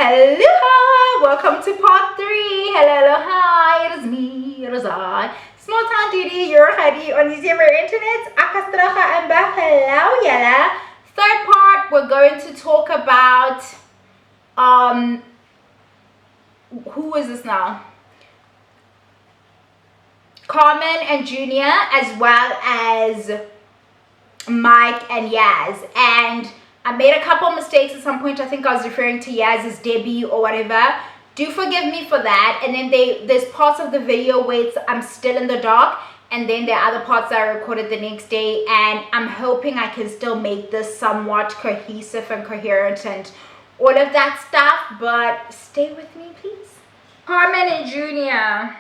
Hello, welcome to part 3. Hello, hi, it is me, it is I. Small Town Duty, your Heidi on the Zimmer Internet. Akastracha and hello, yella. Third part, we're going to talk about, who is this now? Carmen and Junior, as well as Mike and Yaz. And I made a couple mistakes at some point. I think I was referring to Yaz as Debbie or whatever. Do forgive me for that. And then there's parts of the video where I'm still in the dark, and then there are other parts that I recorded the next day, and I'm hoping I can still make this somewhat cohesive and coherent and all of that stuff, but stay with me, please. Carmen and Junior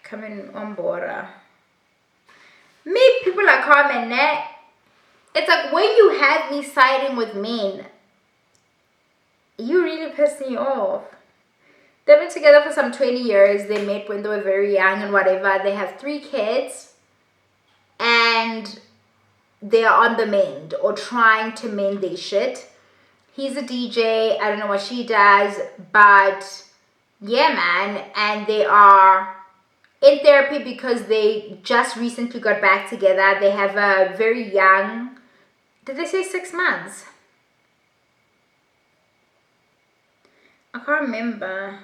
coming on board. Meet people like Carmen, eh? It's like when you have me siding with men, you really piss me off. They've been together for some 20 years. They met when they were very young and whatever. They have 3 kids, and they are on the mend or trying to mend their shit. He's a DJ. I don't know what she does, but yeah, man. And they are in therapy because they just recently got back together. They have a very young, did they say 6 months? I can't remember.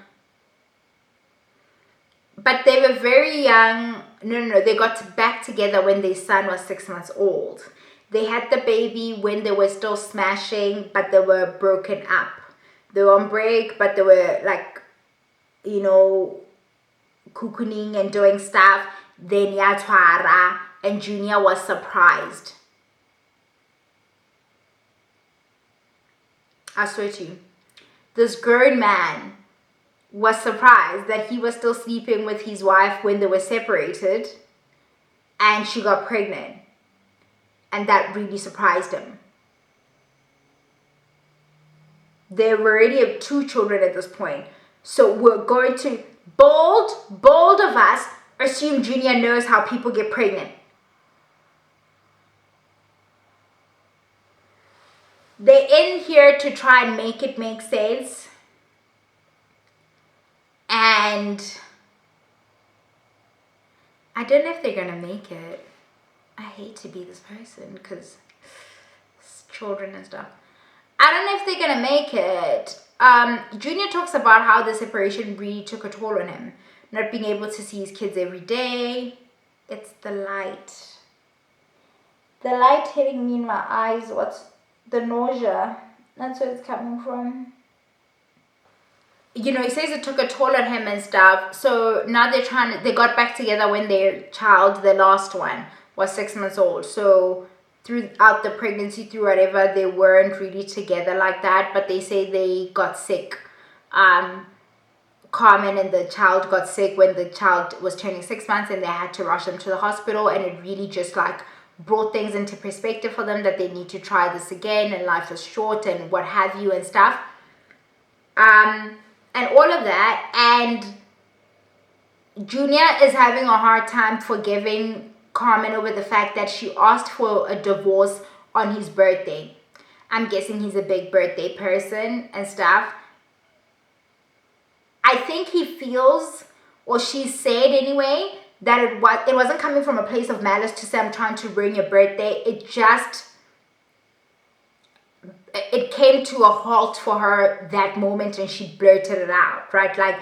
But they were very young. No, they got back together when their son was 6 months old. They had the baby when they were still smashing, but they were broken up. They were on break, but they were like, cocooning and doing stuff. Then Yatwara and Junior was surprised. I swear to you, this grown man was surprised that he was still sleeping with his wife when they were separated, and she got pregnant, and that really surprised him. They already have 2 children at this point, so we're going to bold of us assume Junior knows how people get pregnant. They're in here to try and make it make sense. And I don't know if they're going to make it. I hate to be this person because children and stuff. I don't know if they're going to make it. Junior talks about how the separation really took a toll on him. Not being able to see his kids every day. It's the light. The light hitting me in my eyes. What's the nausea? That's where it's coming from. He says it took a toll on him and stuff. So now they got back together when their child, the last one, was 6 months old. So throughout the pregnancy, through whatever, they weren't really together like that. But they say they got sick. Carmen and the child got sick when the child was turning 6 months, and they had to rush them to the hospital, and it really just like brought things into perspective for them that they need to try this again, and life is short and what have you and stuff. And all of that. And Junior is having a hard time forgiving Carmen over the fact that she asked for a divorce on his birthday. I'm guessing he's a big birthday person and stuff. I think he feels, or she said anyway, that it wasn't coming from a place of malice to say I'm trying to ruin your birthday. It came to a halt for her that moment, and she blurted it out, right? Like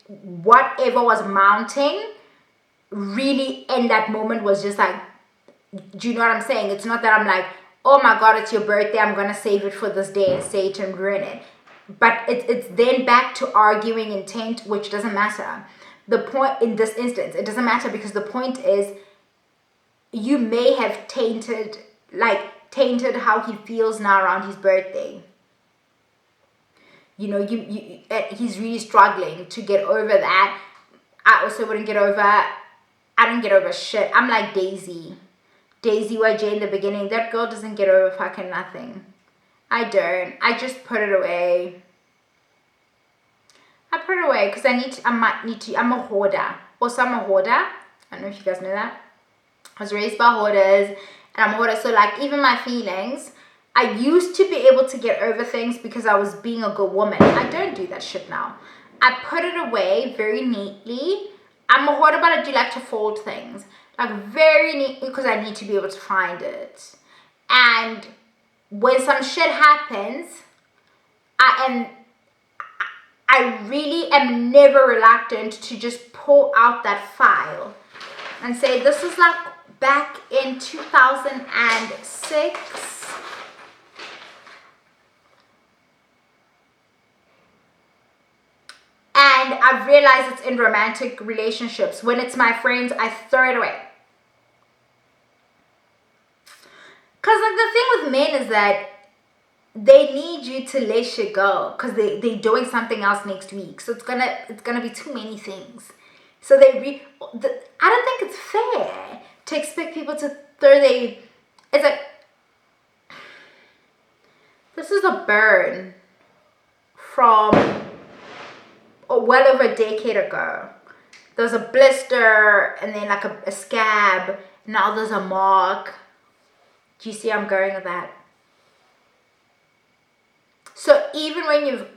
whatever was mounting really in that moment was just like, do you know what I'm saying? It's not that I'm like, oh my God, it's your birthday, I'm going to save it for this day and say it and ruin it. But it's then back to arguing intent, which doesn't matter. The point in this instance, it doesn't matter, because the point is you may have tainted how he feels now around his birthday. He's really struggling to get over that. I also I don't get over shit. I'm like Daisy YJ in the beginning. That girl doesn't get over fucking nothing. I don't. I just put it away. I put it away because I'm a hoarder. Also, I'm a hoarder. I don't know if you guys know that. I was raised by hoarders, and I'm a hoarder. So like even my feelings, I used to be able to get over things because I was being a good woman. I don't do that shit now. I put it away very neatly. I'm a hoarder, but I do like to fold things. Like very neatly because I need to be able to find it. And when some shit happens, I really am never reluctant to just pull out that file and say, this is like back in 2006. And I've realized it's in romantic relationships. When it's my friends, I throw it away. Because like the thing with men is that they need you to let shit go because they're doing something else next week. So it's gonna be too many things. So I don't think it's fair to expect people to throw it's like, this is a burn from well over a decade ago. There's a blister and then like a scab. Now there's a mark. Do you see I'm going with that? So even when you've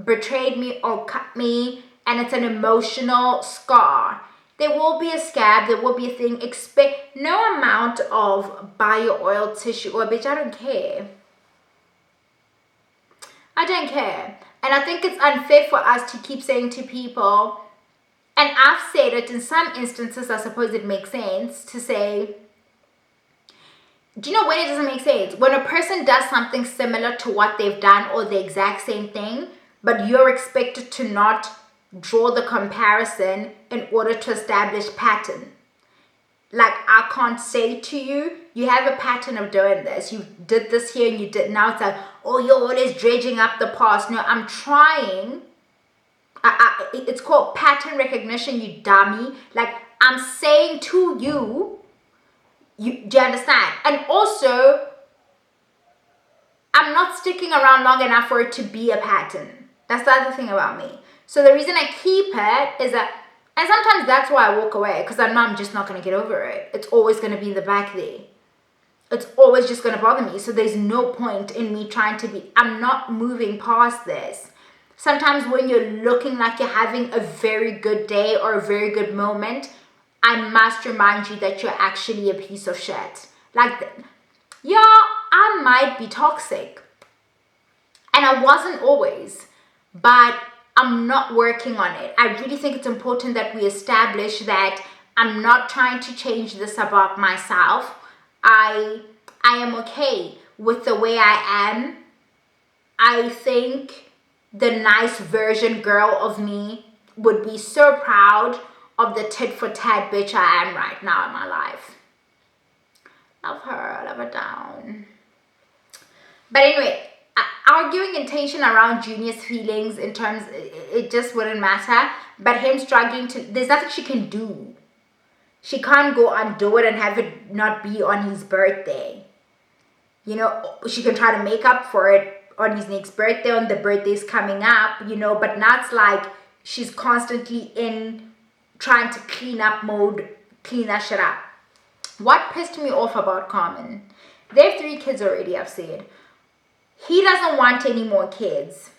betrayed me or cut me and it's an emotional scar, there will be a scab, there will be a thing. Expect no amount of bio oil tissue or bitch, I don't care. I don't care. And I think it's unfair for us to keep saying to people, and I've said it in some instances, I suppose it makes sense to say, do you know when it doesn't make sense? When a person does something similar to what they've done or the exact same thing, but you're expected to not draw the comparison in order to establish pattern. Like I can't say to you, you have a pattern of doing this. You did this here and you did now. It's like, oh, you're always dredging up the past. No, I'm trying. It's called pattern recognition, you dummy. Like I'm saying to you, do you understand? And also, I'm not sticking around long enough for it to be a pattern. That's the other thing about me. So the reason I keep it is that, and sometimes that's why I walk away, because I know I'm just not going to get over it. It's always going to be in the back there. It's always just going to bother me. So there's no point in me trying to be, I'm not moving past this. Sometimes when you're looking like you're having a very good day or a very good moment, I must remind you that you're actually a piece of shit. Like, yeah, I might be toxic. And I wasn't always, but I'm not working on it. I really think it's important that we establish that I'm not trying to change this about myself. I am okay with the way I am. I think the nice version girl of me would be so proud of the tit for tat bitch I am right now in my life. Love her, love her down. But anyway, arguing intention around Junior's feelings in terms, it just wouldn't matter. But him struggling there's nothing she can do. She can't go undo it and have it not be on his birthday. You know, she can try to make up for it on his next birthday, on the birthdays coming up, you know, but now it's like she's constantly in trying to clean up mode, clean that shit up. What pissed me off about Carmen? They have 3 kids already, I've said. He doesn't want any more kids.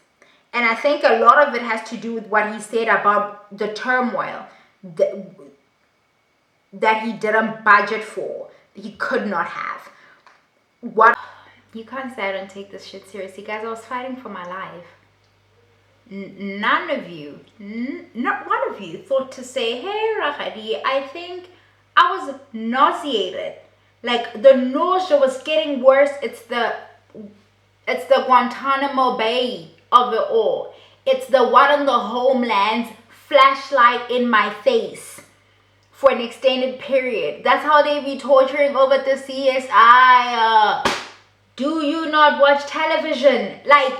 And I think a lot of it has to do with what he said about the turmoil that he didn't budget for. He could not have. What? You can't say I don't take this shit seriously. Guys, I was fighting for my life. None of you, not one of you thought to say, hey Rahadi, I think I was nauseated. Like the nausea was getting worse. It's the Guantanamo Bay of it all. It's the What on the Homeland's flashlight in my face for an extended period. That's how they be torturing over the CSI. Do you not watch television? Like,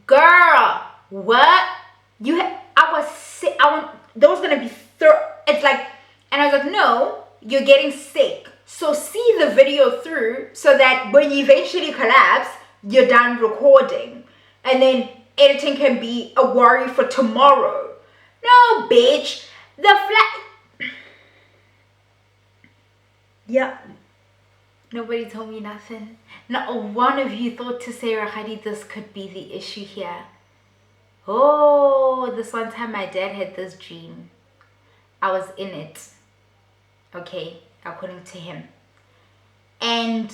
girl, what? I was sick. There was gonna be it's like, and I was like, no, you're getting sick. So see the video through so that when you eventually collapse, you're done recording. And then editing can be a worry for tomorrow. No, bitch. Yeah. Nobody told me nothing. Not one of you thought to say, Rahadi, this could be the issue here. Oh, this one time my dad had this dream. I was in it. Okay, according to him. And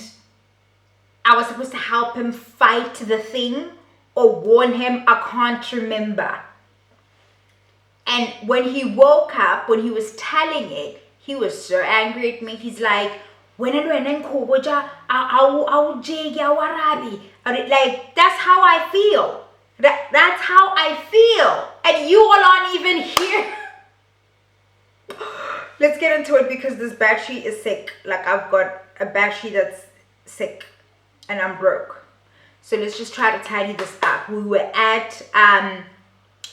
I was supposed to help him fight the thing or warn him. I can't remember. And when he woke up, when he was telling it, he was so angry at me. He's like, like, that's how I feel. That's how I feel. And you all aren't even here. Let's get into it because this battery is sick. Like, I've got a battery that's sick and I'm broke. So let's just try to tidy this up. We were at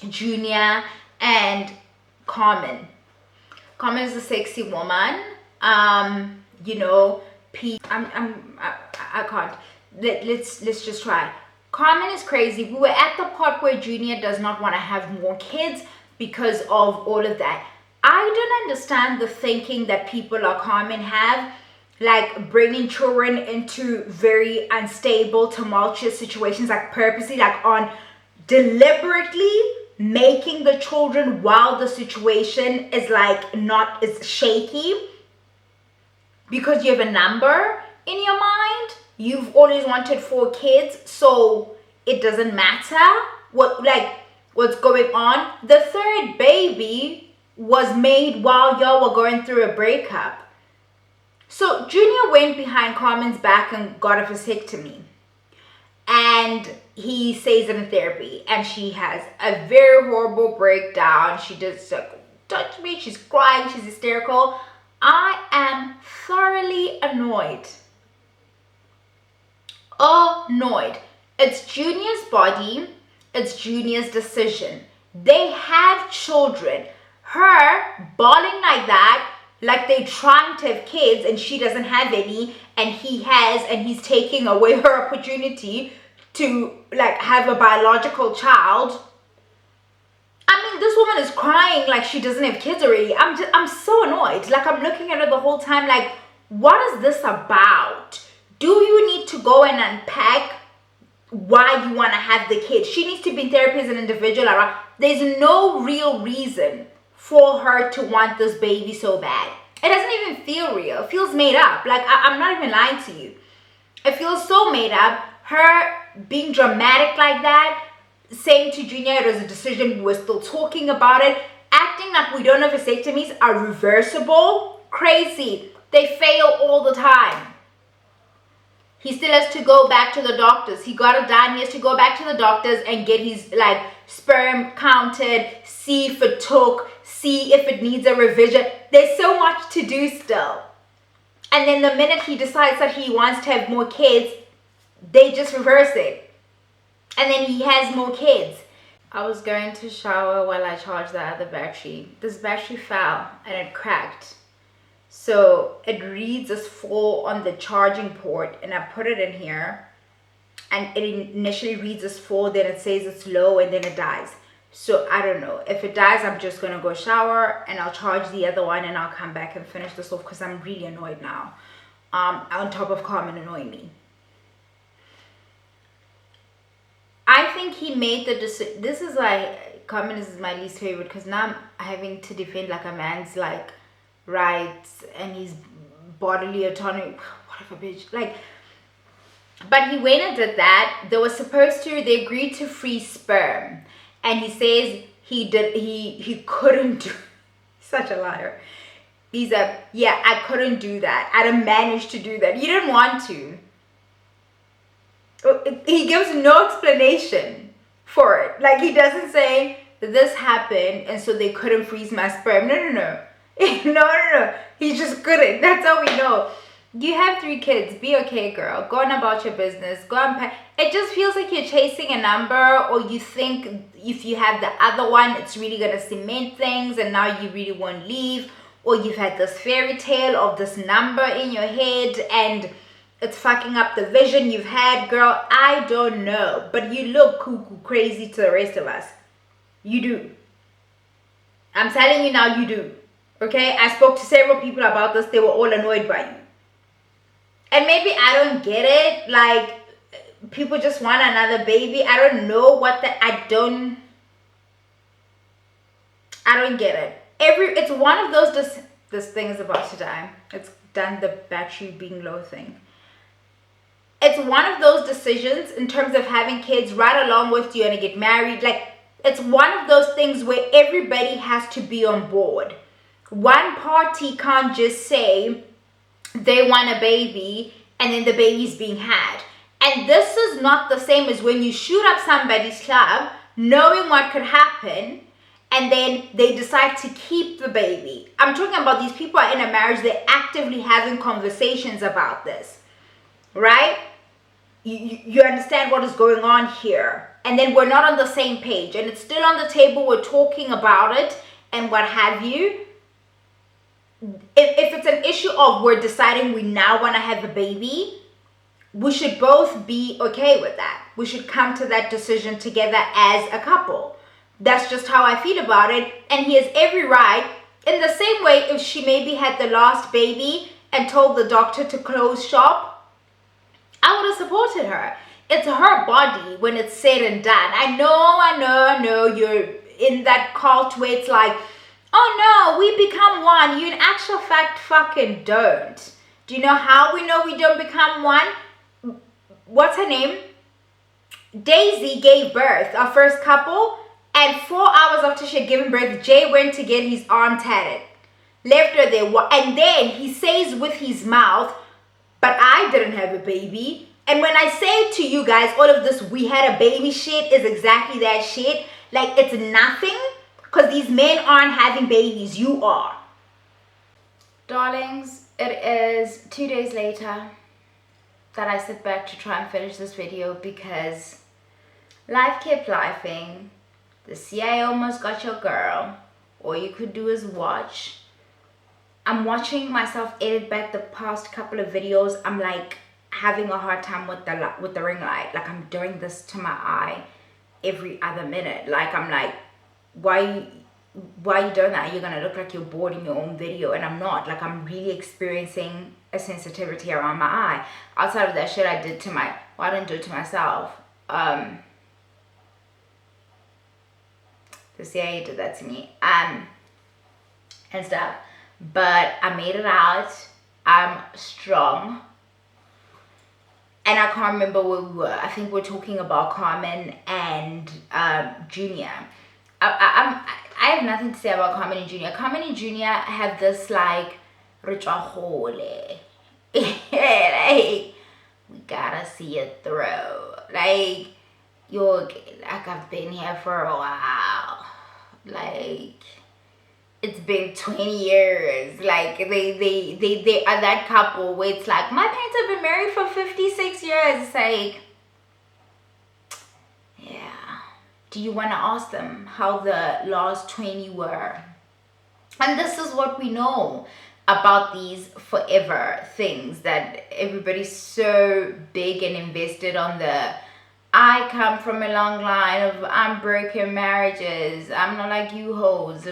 Junior and Carmen. Carmen is a sexy woman. You know, I can't. Let's just try. Carmen is crazy. We were at the part where Junior does not want to have more kids because of all of that. I don't understand the thinking that people like Carmen have, like bringing children into very unstable, tumultuous situations, like purposely, like on deliberately making the children while the situation is like not is shaky because you have a number in your mind. You've always wanted 4 kids, so it doesn't matter what's going on. The 3rd baby was made while y'all were going through a breakup. So Junior went behind Carmen's back and got a vasectomy. And he stays in therapy. And she has a very horrible breakdown. She just touch me. She's crying. She's hysterical. I am thoroughly annoyed. Annoyed. It's Junior's body. It's Junior's decision. They have children. Her bawling like that, like they trying to have kids and she doesn't have any, and he has, and he's taking away her opportunity to like have a biological child. I mean, this woman is crying like she doesn't have kids already. I'm so annoyed. Like, I'm looking at her the whole time like, what is this about? Do you need to go and unpack why you want to have the kid? She needs to be in therapy as an individual. There's no real reason for her to want this baby so bad. It doesn't even feel real. It feels made up. Like, I'm not even lying to you. It feels so made up. Her being dramatic like that, saying to Junior it was a decision, we're still talking about it, acting like we don't know vasectomies are reversible. Crazy. They fail all the time. He still has to go back to the doctors. He got it done. He has to go back to the doctors and get his like sperm counted, see if it took, see if it needs a revision. There's so much to do still. And then the minute he decides that he wants to have more kids, they just reverse it. And then he has more kids. I was going to shower while I charged the other battery. This battery fell and it cracked. So it reads as full on the charging port, and I put it in here and it initially reads as full, then it says it's low, and then it dies. So I don't know. If it dies, I'm just gonna go shower and I'll charge the other one and I'll come back and finish this off because I'm really annoyed now. On top of Carmen annoying me. I think he made the decision. This is like, Carmen is my least favorite because now I'm having to defend like a man's like rights and his bodily autonomy, whatever, bitch. Like, but he went and did that. They agreed to free sperm, and he says he couldn't do. Such a liar. He's I couldn't do that. I didn't manage to do that. You didn't want to. He gives no explanation for it. Like, he doesn't say this happened and so they couldn't freeze my sperm. No. No. He just couldn't. That's all we know. You have 3 kids. Be okay, girl. Go on about your business. Go on. It just feels like you're chasing a number, or you think if you have the other one, it's really going to cement things and now you really won't leave. Or you've had this fairy tale of this number in your head and it's fucking up the vision you've had, girl. I don't know. But you look cuckoo crazy to the rest of us. You do. I'm telling you now, you do. Okay, I spoke to several people about this. They were all annoyed by you. And maybe I don't get it. Like, people just want another baby. I don't know what the, I don't get it. It's one of those, this thing is about to die. It's done the battery being low thing. It's one of those decisions in terms of having kids right along with you and get married. Like, it's one of those things where everybody has to be on board. One party can't just say they want a baby and then the baby's being had. And this is not the same as when you shoot up somebody's club knowing what could happen and then they decide to keep the baby. I'm talking about these people are in a marriage, they're actively having conversations about this, right? You understand what is going on here. And then we're not on the same page and it's still on the table, we're talking about it and what have you. If it's an issue of we're deciding we now want to have a baby, we should both be okay with that. We should come to that decision together as a couple. That's just how I feel about it. And he has every right. In the same way, if she maybe had the last baby and told the doctor to close shop, I would have supported her. It's her body when it's said and done. I know you're in that cult where it's like, oh no, we become one. You in actual fact fucking don't. Do you know how we know we don't become one? What's her name? Daisy gave birth, our first couple, and 4 hours after she had given birth, Jay went to get his arm tatted. Left her there, and then he says with his mouth, but I didn't have a baby. And when I say to you guys, all of this we had a baby shit is exactly that shit. Like, it's nothing, because these men aren't having babies, you are. Darlings, it is 2 days later that I sit back to try and finish this video because life kept lifing. The CIA almost got your girl. All you could do is watch. I'm watching myself edit back the past couple of videos. I'm like having a hard time with the ring light. Like, I'm doing this to my eye every other minute. Like, I'm like, why are you doing that? You're gonna look like you're bored in your own video, and I'm not. Like, I'm really experiencing a sensitivity around my eye. Outside of that shit I did to my, well, I didn't do it to myself. The CIA did that to me, and stuff. But I made it out. I'm strong. And I can't remember where we were. I think we're talking about Carmen and Junior. I have nothing to say about Carmen and Junior. Carmen and Junior have this like ritual. Like, we gotta see it through. Like, like, I've been here for a while. Like, it's been 20 years. Like, they are that couple where it's like, my parents have been married for 56 years. It's like, yeah. Do you want to ask them how the last 20 were? And this is what we know about these forever things that everybody's so big and invested on. The I come from a long line of unbroken marriages, I'm not like you hoes,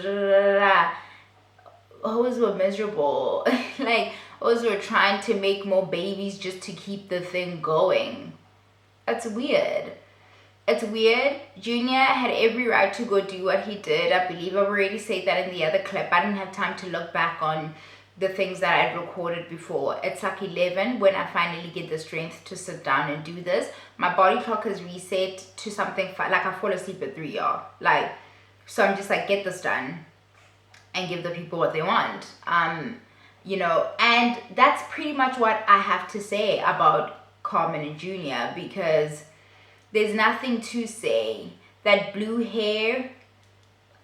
hoes were miserable. Like, hoes were trying to make more babies just to keep the thing going. That's weird. It's weird. Junior had every right to go do what he did. I believe I've already said that in the other clip. I didn't have time to look back on the things that I had recorded before. It's like 11 when I finally get the strength to sit down and do this. My body clock is reset to something like I fall asleep at 3, y'all. Like, so I'm just like, get this done and give the people what they want. You know, and that's pretty much what I have to say about Carmen and Junior, because there's nothing to say. That blue hair,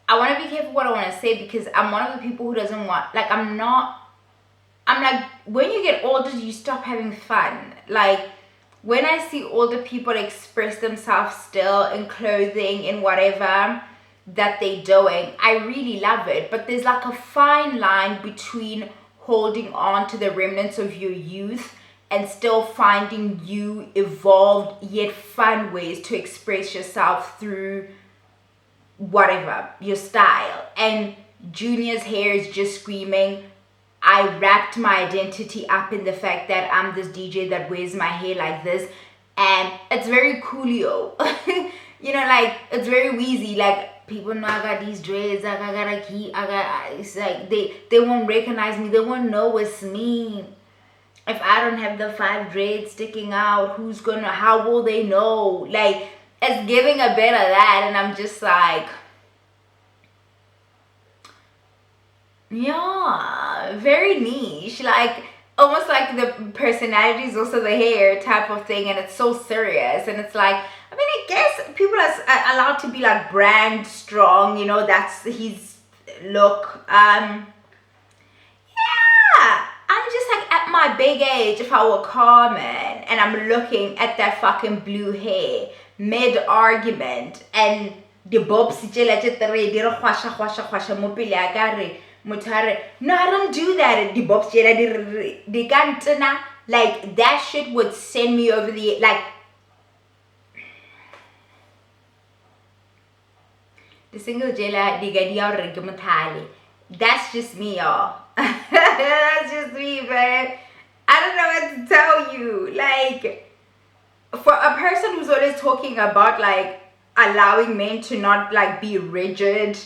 I want to be careful what I want to say, because I'm one of the people who doesn't want, like, I'm like, when you get older, you stop having fun. Like, when I see older people express themselves still in clothing, in whatever that they're doing, I really love it. But there's like a fine line between holding on to the remnants of your youth and still finding you evolved yet fun ways to express yourself through whatever, your style. And Junior's hair is just screaming, I wrapped my identity up in the fact that I'm this DJ that wears my hair like this, and it's very coolio. You know, like, it's very wheezy. Like, people know I got these dreads, I got a key, it's like, they won't recognize me, they won't know it's me. If I don't have the 5 dreads sticking out, how will they know? Like, it's giving a bit of that, and I'm just like, yeah, very niche. Like, almost like the personality is also the hair type of thing, and it's so serious. And it's like, I mean, I guess people are allowed to be like brand strong, you know, that's his look. Yeah, I'm just like, at my big age, if I were Carmen and I'm looking at that fucking blue hair mid argument, and the bobs no, I don't do that. The bobs they can't, like, that shit would send me over the, like, the single jela di. That's just me, y'all. That's just me, babe. I don't know what to tell you. Like, for a person who's always talking about, like, allowing men to not, like, be rigid,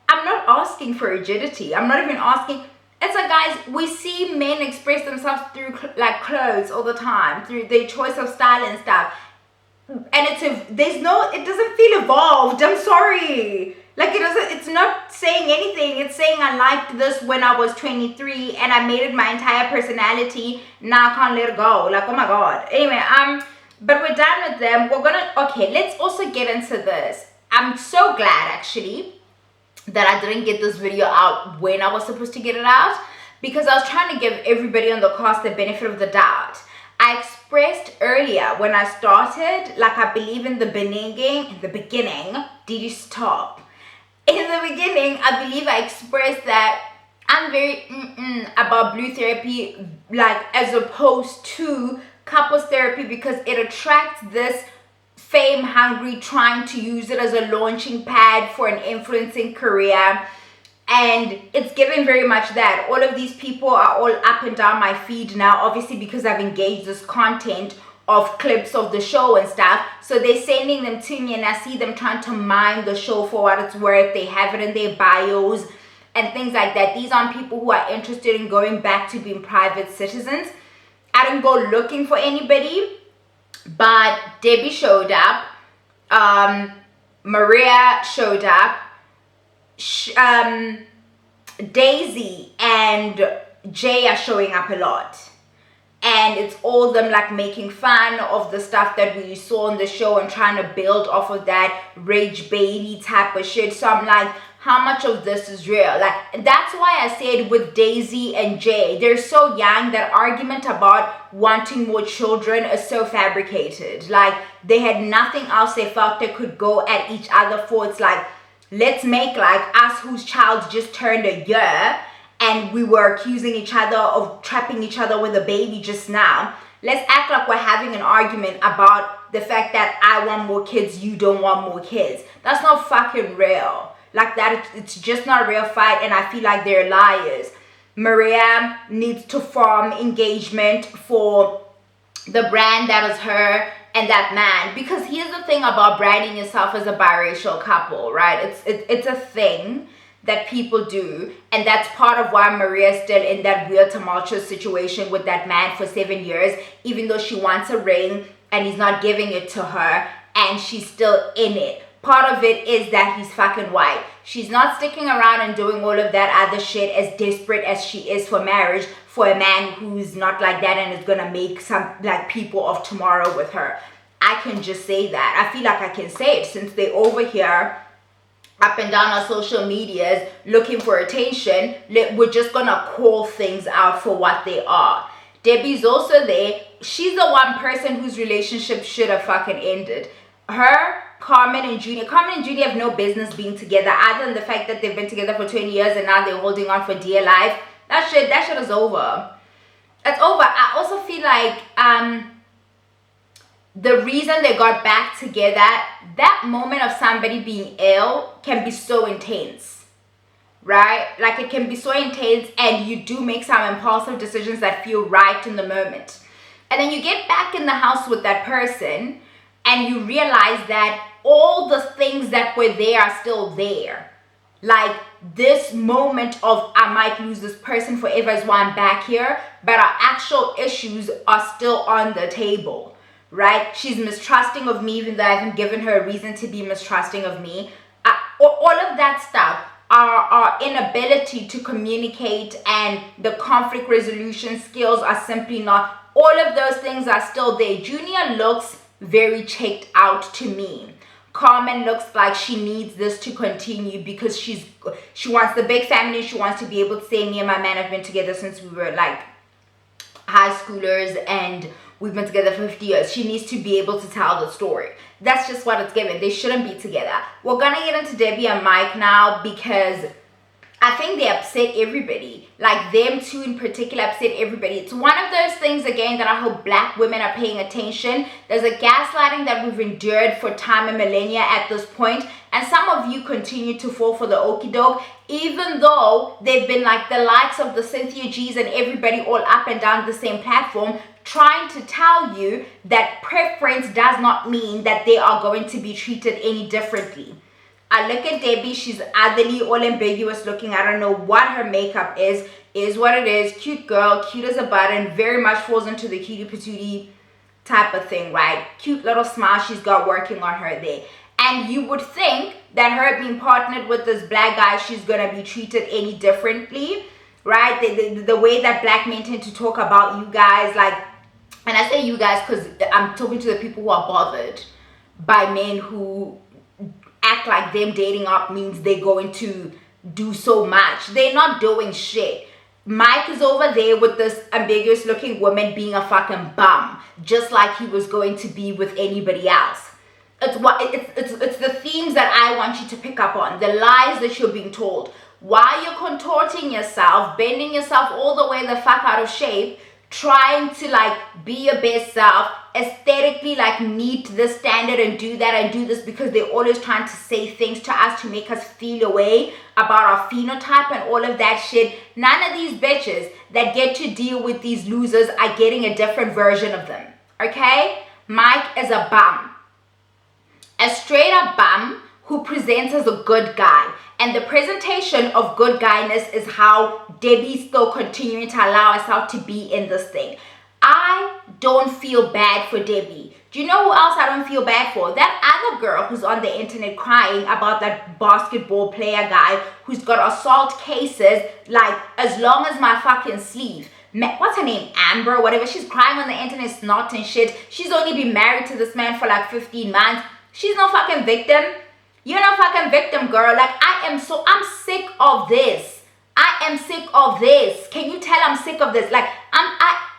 I'm not asking for rigidity. I'm not even asking. It's like, guys, we see men express themselves through, like, clothes all the time, through their choice of style and stuff. And it doesn't feel evolved. I'm sorry. Like, it's not saying anything. It's saying I liked this when I was 23 and I made it my entire personality. Now I can't let it go. Like, oh my God. Anyway, but we're done with them. Okay, let's also get into this. I'm so glad, actually, that I didn't get this video out when I was supposed to get it out, because I was trying to give everybody on the cast the benefit of the doubt. I expressed earlier when I started, like, I believe in the beginning, did you stop? In the beginning, I believe I expressed that I'm very about blue therapy, like, as opposed to couples therapy, because it attracts this fame hungry, trying to use it as a launching pad for an influencing career. And it's given very much that. All of these people are all up and down my feed now, obviously, because I've engaged this content of clips of the show and stuff. So they're sending them to me, and I see them trying to mine the show for what it's worth. They have it in their bios and things like that. These aren't people who are interested in going back to being private citizens. I didn't go looking for anybody, but Debbie showed up. Maria showed up. Daisy and Jay are showing up a lot, and it's all them, like, making fun of the stuff that we saw on the show and trying to build off of that rage baity type of shit. So I'm like, how much of this is real? Like, that's why I said with Daisy and Jay, they're so young, that argument about wanting more children is so fabricated. Like, they had nothing else they felt they could go at each other for. It's like, let's make, like, us whose child just turned a year and we were accusing each other of trapping each other with a baby just now. Let's act like we're having an argument about the fact that I want more kids, you don't want more kids. That's not fucking real. Like that, it's just not a real fight, and I feel like they're liars. Maria needs to farm engagement for the brand that is her and that man, because here's the thing about branding yourself as a biracial couple, right? It's a thing that people do, and that's part of why Maria's still in that weird tumultuous situation with that man for 7 years, even though she wants a ring and he's not giving it to her, and she's still in it. Part of it is that he's fucking white. She's not sticking around and doing all of that other shit, as desperate as she is for marriage, for a man who's not like that and is gonna make some, like, people of tomorrow with her. I can just say that. I feel like I can say it, since they over here up and down our social medias looking for attention. We're just gonna call things out for what they are. Debbie's also there. She's the one person whose relationship should have fucking ended. Her, Carmen and Junior have no business being together, other than the fact that they've been together for 20 years and now they're holding on for dear life. That shit is over. It's over. I also feel like the reason they got back together, that moment of somebody being ill can be so intense, right? Like it can be so intense and you do make some impulsive decisions that feel right in the moment. And then you get back in the house with that person and you realize that all the things that were there are still there. Like this moment of I might lose this person forever is why I'm back here, but our actual issues are still on the table, right? She's mistrusting of me even though I haven't given her a reason to be mistrusting of me. All of that stuff, our inability to communicate and the conflict resolution skills are simply not, all of those things are still there. Junior looks very checked out to me. Carmen looks like she needs this to continue because she wants the big family. She wants to be able to say me and my man have been together since we were like high schoolers and we've been together for 50 years. She needs to be able to tell the story. That's just what it's given. They shouldn't be together. We're gonna get into Debbie and Mike now because I think they upset everybody. Like them two in particular upset everybody. It's one of those things again that I hope black women are paying attention. There's a gaslighting that we've endured for time and millennia at this point, and some of you continue to fall for the okie doke, even though they've been like the likes of the Cynthia G's and everybody all up and down the same platform trying to tell you that preference does not mean that they are going to be treated any differently. I look at Debbie, she's otherly, all ambiguous looking. I don't know what her makeup is what it is. Cute girl, cute as a button, very much falls into the cutie patootie type of thing, right? Cute little smile she's got working on her there. And you would think that her being partnered with this black guy, she's going to be treated any differently, right? The way that black men tend to talk about you guys, like, and I say you guys because I'm talking to the people who are bothered by men who act like them dating up means they're going to do so much. They're not doing shit. Mike is over there with this ambiguous looking woman being a fucking bum, just like he was going to be with anybody else. It's the themes that I want you to pick up on, the lies that you're being told. Why you're contorting yourself, bending yourself all the way the fuck out of shape, trying to like be your best self, aesthetically like meet this standard and do that and do this because they're always trying to say things to us to make us feel a way about our phenotype and all of that shit. None of these bitches that get to deal with these losers are getting a different version of them, okay? Mike is a bum. A straight up bum who presents as a good guy. And the presentation of good guyness is how Debbie's still continuing to allow herself to be in this thing. I don't feel bad for Debbie. Do you know who else I don't feel bad for? That other girl who's on the internet crying about that basketball player guy who's got assault cases like as long as my fucking sleeve. What's her name? Amber or whatever. She's crying on the internet, snot and shit. She's only been married to this man for like 15 months. She's no fucking victim. You're no fucking victim, girl. Like, I'm sick of this. I am sick of this. Can you tell I'm sick of this? Like,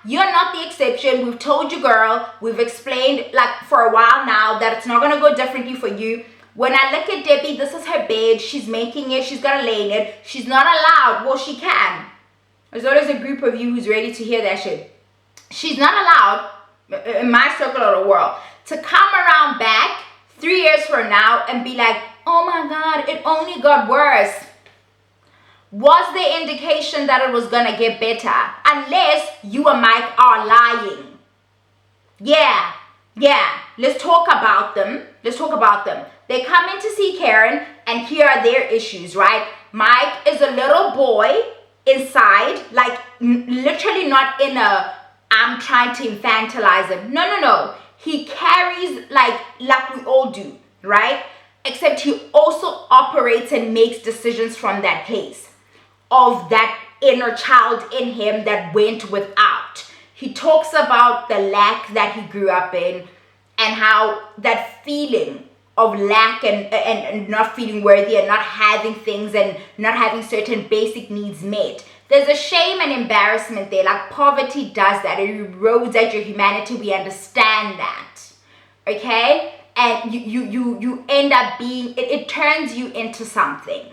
you're not the exception. We've told you, girl. We've explained, like, for a while now that it's not going to go differently for you. When I look at Debbie, this is her bed. She's making it. She's got to lay in it. She's not allowed. Well, she can. There's always a group of you who's ready to hear that shit. She's not allowed, in my circle of the world, to come around back 3 years from now and be like, oh my God, it only got worse. Was there indication that it was gonna get better? Unless you and Mike are lying. Yeah. Let's talk about them. They come in to see Karen and here are their issues, right? Mike is a little boy inside, like literally not in a, I'm trying to infantilize him. No. He carries like we all do, right? Except he also operates and makes decisions from that place of that inner child in him that went without. He talks about the lack that he grew up in and how that feeling of lack and not feeling worthy and not having things and not having certain basic needs met. There's a shame and embarrassment there. Like poverty does that. It erodes at your humanity. We understand that. Okay? And you end up being, it turns you into something.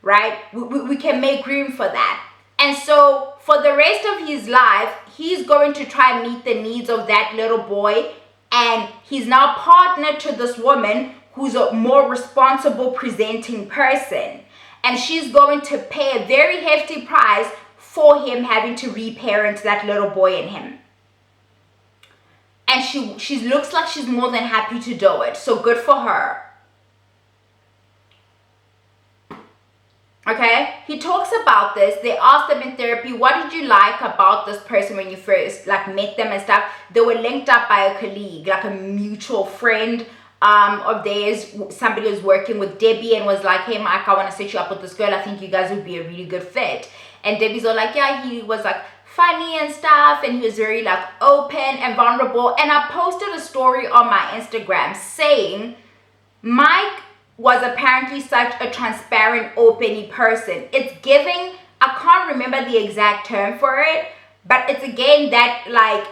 Right? We can make room for that. And so for the rest of his life, he's going to try and meet the needs of that little boy. And he's now partnered to this woman who's a more responsible presenting person. and she's going to pay a very hefty price for him having to reparent that little boy in him. And she looks like she's more than happy to do it. So good for her. Okay, he talks about this. They asked him in therapy, what did you like about this person when you first met them and stuff? They were linked up by a colleague, like a mutual friend of theirs. Somebody was working with Debbie and was like, hey Mike, I want to set you up with this girl. I think you guys would be a really good fit. And Debbie's all like, yeah, he was like funny and stuff, and he was very like open and vulnerable. And I posted a story on my Instagram saying Mike was apparently such a transparent, open person. It's giving, I can't remember the exact term for it, but it's again that like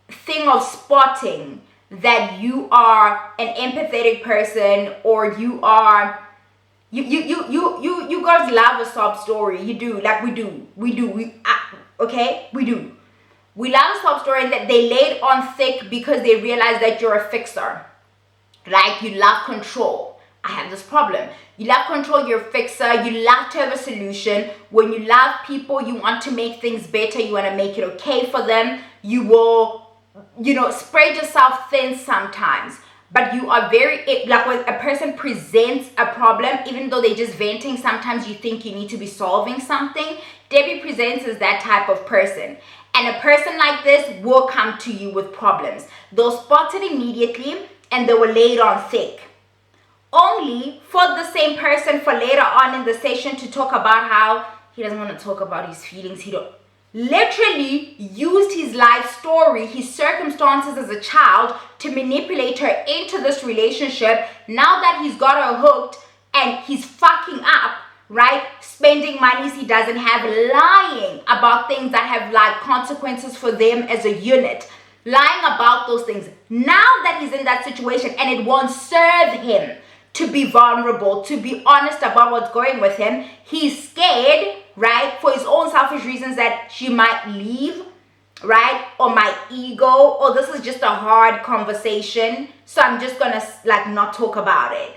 thing of spotting that you are an empathetic person, or you are you guys love a sob story. You do, like we do. We do. We love a sob story, and that they laid on thick because they realize that you're a fixer. Like you love control. I have this problem. You love control, you're a fixer, you love to have a solution. When you love people, you want to make things better, you want to make it okay for them. You will, spread yourself thin sometimes. But you are very, like when a person presents a problem, even though they're just venting, sometimes you think you need to be solving something. Debbie presents as that type of person. And a person like this will come to you with problems. They'll spot it immediately and they were laid on thick. Only for the same person for later on in the session to talk about how he doesn't want to talk about his feelings. He literally used his life story, his circumstances as a child to manipulate her into this relationship. Now that he's got her hooked and he's fucking up, right? Spending monies he doesn't have, lying about things that have like consequences for them as a unit. Lying about those things. Now that he's in that situation and it won't serve him to be vulnerable, to be honest about what's going with him. He's scared, right? For his own selfish reasons that she might leave, right? Or my ego, or this is just a hard conversation, so I'm just gonna not talk about it.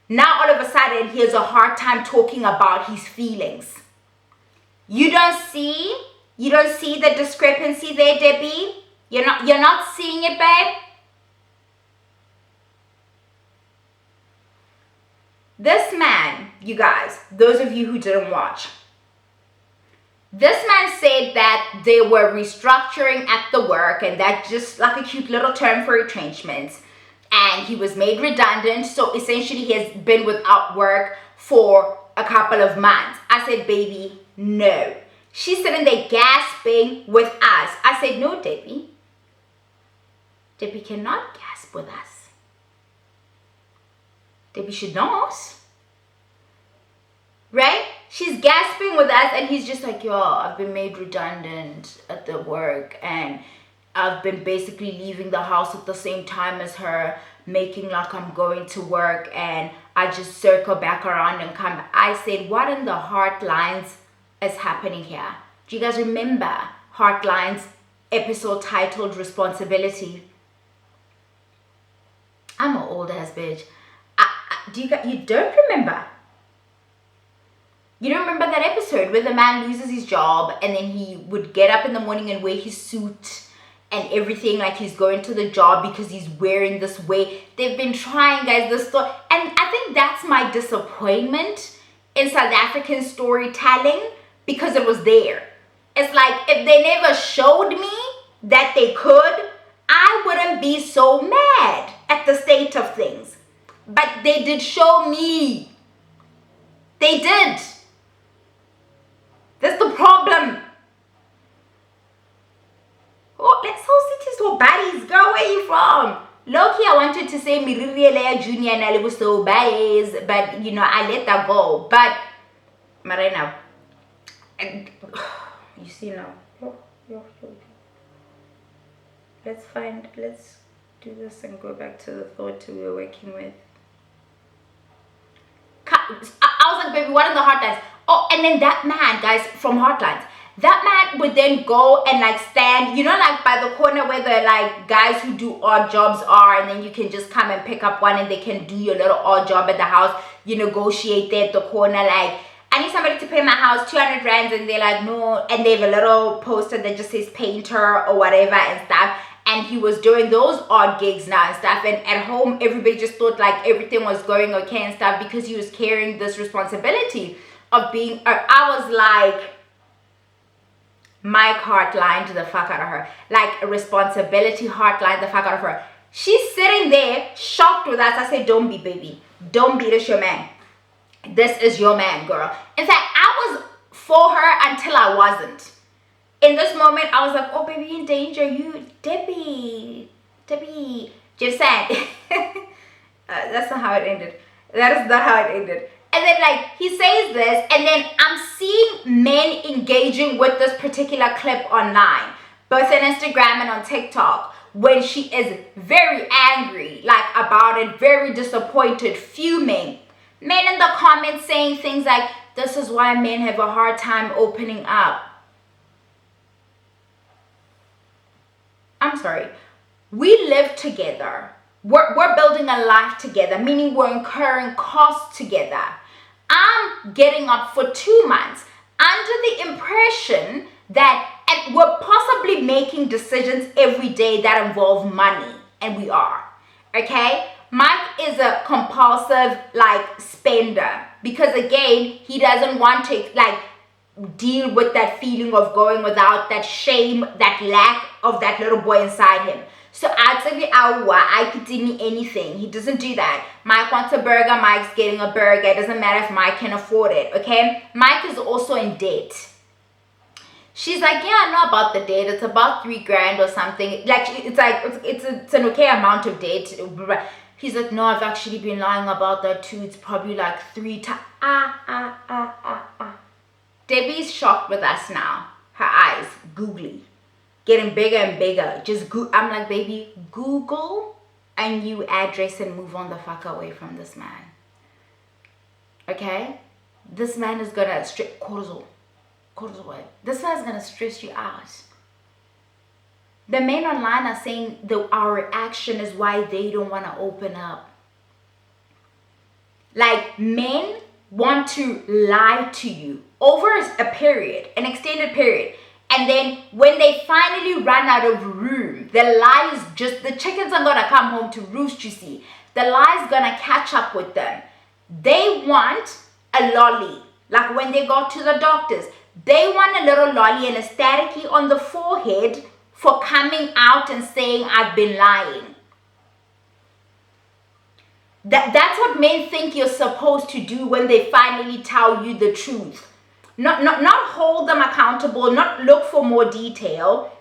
Now all of a sudden, he has a hard time talking about his feelings. You don't see the discrepancy there, Debbie? You're not seeing it, babe? This man, you guys, those of you who didn't watch, this man said that they were restructuring at the work, and that's just like a cute little term for retrenchments. And he was made redundant, so essentially he has been without work for a couple of months. I said, baby, no. She's sitting there gasping with us. I said, no, Debbie. Debbie cannot gasp with us. Debbie should not. Right? She's gasping with us, and he's just like, yo, I've been made redundant at the work, and I've been basically leaving the house at the same time as her, making like I'm going to work, and I just circle back around and come. I said, what in the Heartlines is happening here? Do you guys remember Heartlines episode titled Responsibility? I'm an old ass bitch. You don't remember? You don't remember that episode where the man loses his job and then he would get up in the morning and wear his suit and everything like he's going to the job because he's wearing this way. They've been trying, guys, this story. And I think that's my disappointment in South African storytelling, because it was there. It's like if they never showed me that they could, I wouldn't be so mad at the state of things. But they did show me. They did. That's the problem. Oh, let's all cities or baddies. Girl, where you from? Low-key, I wanted to say Miriria Junior and I was so baddies, but I let that go. But right now, you see now. Let's do this and go back to the thought we were working with. I was like, baby, what are the Heartlines? Oh, and then that man, guys, from Heartlines, that man would then go and stand, by the corner where the guys who do odd jobs are, and then you can just come and pick up one and they can do your little odd job at the house. You negotiate there at the corner, I need somebody to paint my house, 200 rands, and they're like, no, and they have a little poster that just says painter or whatever and stuff. And he was doing those odd gigs now and stuff, and at home everybody just thought like everything was going okay and stuff because he was carrying this responsibility of being I was like, my heart lined the fuck out of her, like a responsibility heart lined the fuck out of her. She's sitting there shocked with us. I said, don't be, baby, don't be this your man. This is your man, girl. In fact, I was for her until I wasn't. In this moment, I was like, oh, baby, you're in danger. You, Debbie. Just saying. That's not how it ended. That is not how it ended. And then, like, he says this, and then I'm seeing men engaging with this particular clip online, both on Instagram and on TikTok, when she is very angry, like, about it, very disappointed, fuming. Men in the comments saying things like, this is why men have a hard time opening up. I'm sorry. We live together. We're building a life together, meaning we're incurring costs together. I'm getting up for 2 months under the impression that, and we're possibly making decisions every day that involve money, and we are, okay? Mike is a compulsive, like, spender because, again, he doesn't want to, like, deal with that feeling of going without, that shame, that lack of that little boy inside him. So I could give me anything. He doesn't do that. Mike wants a burger, Mike's getting a burger. It doesn't matter if Mike can afford it, okay? Mike is also in debt. She's like, yeah, I know about the debt. It's about $3,000 or something. Like, it's an okay amount of debt. He's like, no, I've actually been lying about that too. It's probably like 3 times. Debbie's shocked with us now. Her eyes, googly, getting bigger and bigger. I'm like, baby, Google a new address and move on the fuck away from this man. Okay? This man is gonna cortisol away. This man is gonna stress you out. The men online are saying our reaction is why they don't want to open up. Like, men want to lie to you over a period, an extended period. And then when they finally run out of room, the chickens are going to come home to roost, you see. The lie is going to catch up with them. They want a lolly. Like when they go to the doctors, they want a little lolly and a staticky on the forehead for coming out and saying, I've been lying. That's what men think you're supposed to do when they finally tell you the truth. Not hold them accountable, not look for more detail,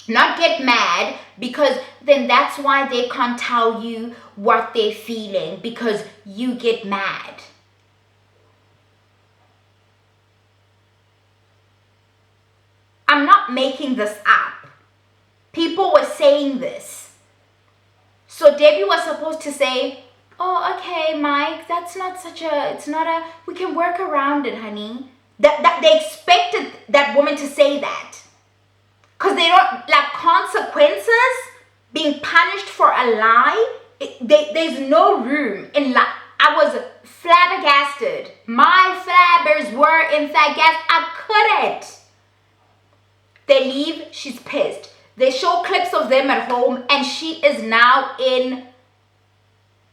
not get mad, because then that's why they can't tell you what they're feeling, because you get mad. I'm not making this up. People were saying this. So Debbie was supposed to say, oh, okay, Mike, we can work around it, honey. That they expected that woman to say that. Because they don't, like, consequences, being punished for a lie, there's no room in life. I was flabbergasted. My flabbers were in fact gas. I couldn't. They leave, she's pissed. They show clips of them at home and she is now in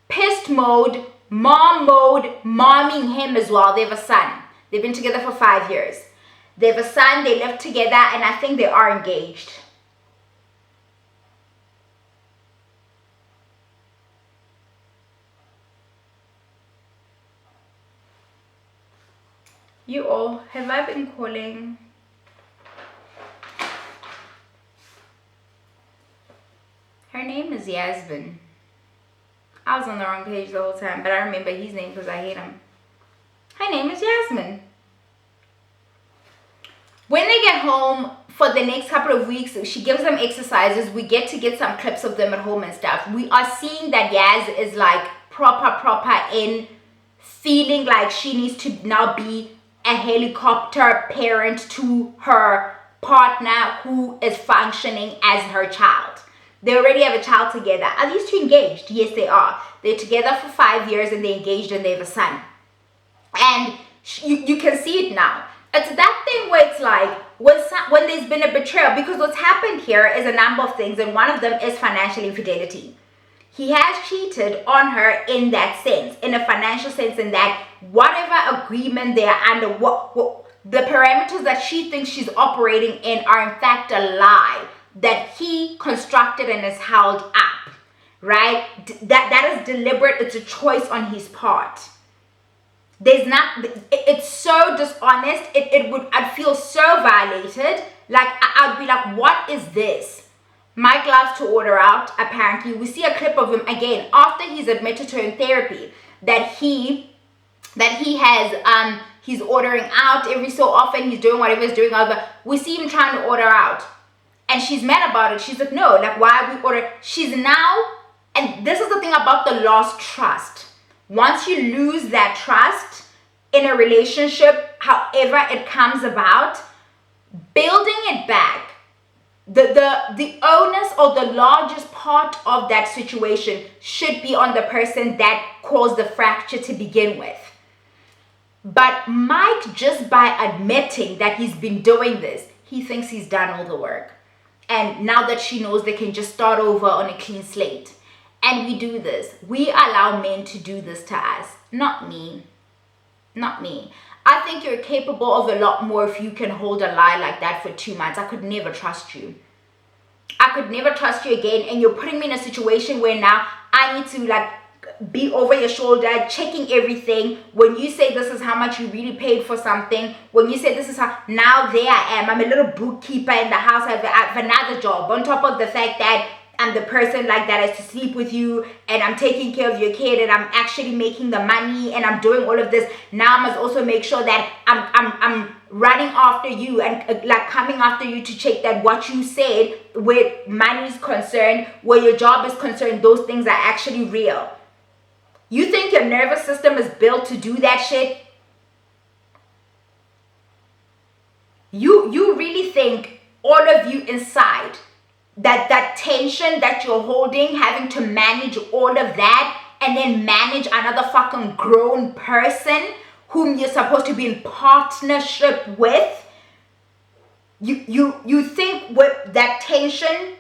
pissed mode, mom mode, momming him as well. They have a son. They've been together for 5 years. They have a son, they live together, and I think they are engaged. You all, have I been calling? Her name is Yasmin. I was on the wrong page the whole time, but I remember his name because I hate him. Her name is Yasmin. When they get home for the next couple of weeks, she gives them exercises. We get some clips of them at home and stuff. We are seeing that Yaz is like proper in feeling like she needs to now be a helicopter parent to her partner who is functioning as her child. They already have a child together. Are these two engaged? Yes, they are. They're together for 5 years and they're engaged and they have a son. And You can see it now. It's that thing where it's like when there's been a betrayal, because what's happened here is a number of things, and one of them is financial infidelity. He has cheated on her in that sense, in a financial sense, in that whatever agreement they are under, what the parameters that she thinks she's operating in are in fact a lie that he constructed and is held up, right? That is deliberate. It's a choice on his part. It's so dishonest. I'd feel so violated. Like, I'd be like, what is this? Mike loves to order out, apparently. We see a clip of him again after he's admitted to her in therapy that he has he's ordering out every so often. He's doing whatever he's doing. We see him trying to order out, and she's mad about it. She's like, no, like, why are we order? She's now, and this is the thing about the lost trust. Once you lose that trust in a relationship, however it comes about, building it back, the onus or the largest part of that situation should be on the person that caused the fracture to begin with. But Mike, just by admitting that he's been doing this, he thinks he's done all the work. And now that she knows, they can just start over on a clean slate. And we do this. We allow men to do this to us. Not me. Not me. I think you're capable of a lot more if you can hold a lie like that for 2 months. I could never trust you. I could never trust you again. And you're putting me in a situation where now I need to like be over your shoulder, checking everything. When you say this is how much you really paid for something, when you say this is how, now there I am. I'm a little bookkeeper in the house. I have another job on top of the fact that I'm the person like that is to sleep with you, and I'm taking care of your kid, and I'm actually making the money, and I'm doing all of this. Now I must also make sure that I'm running after you and like coming after you to check that what you said where money is concerned, where your job is concerned, those things are actually real. You think your nervous system is built to do that shit? You really think, all of you inside, that tension that you're holding, having to manage all of that and then manage another fucking grown person whom you're supposed to be in partnership with, you think with that tension,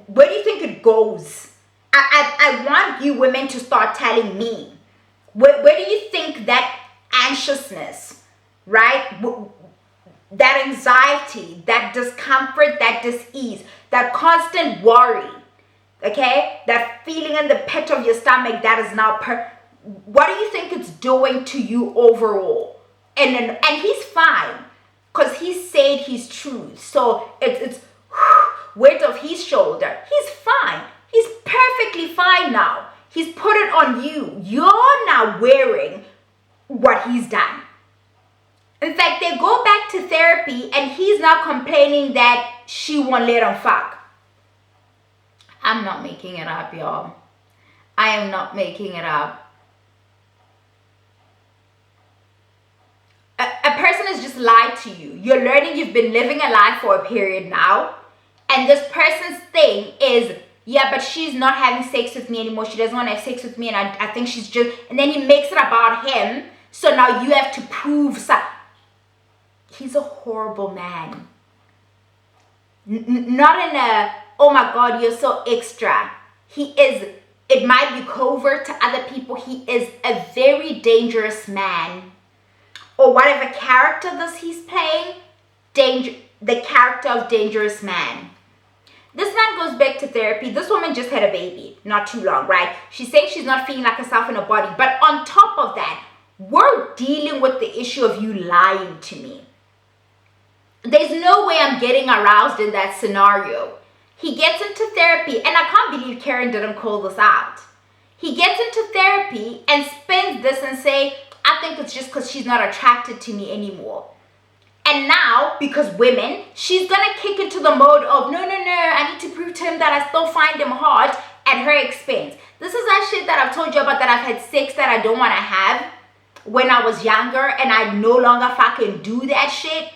where do you think it goes? I want you women to start telling me, where do you think that anxiousness, right? That anxiety, that discomfort, that dis-ease, that constant worry, okay? That feeling in the pit of your stomach that is now, what do you think it's doing to you overall? And he's fine, because he said his truth. So it's weight of his shoulder. He's fine. He's perfectly fine now. He's put it on you. You're now wearing what he's done. In fact, they go back to therapy and he's now complaining that she won't let him fuck. I'm not making it up, y'all. I am not making it up. A person has just lied to you. You're learning you've been living a lie for a period now. And this person's thing is, yeah, but she's not having sex with me anymore. She doesn't want to have sex with me. And I think she's just... And then he makes it about him. So now you have to prove something. He's a horrible man. Not in a, oh my God, you're so extra. He is, it might be covert to other people. He is a very dangerous man. Or whatever character this he's playing, the character of dangerous man. This man goes back to therapy. This woman just had a baby not too long, right? She's saying she's not feeling like herself in her body. But on top of that, we're dealing with the issue of you lying to me. There's no way I'm getting aroused in that scenario. He gets into therapy, and I can't believe Karen didn't call this out. He gets into therapy and spins this and say, I think it's just because she's not attracted to me anymore. And now, because women, she's going to kick into the mode of, no, I need to prove to him that I still find him hot at her expense. This is that shit that I've told you about, that I've had sex that I don't want to have when I was younger, and I no longer fucking do that shit.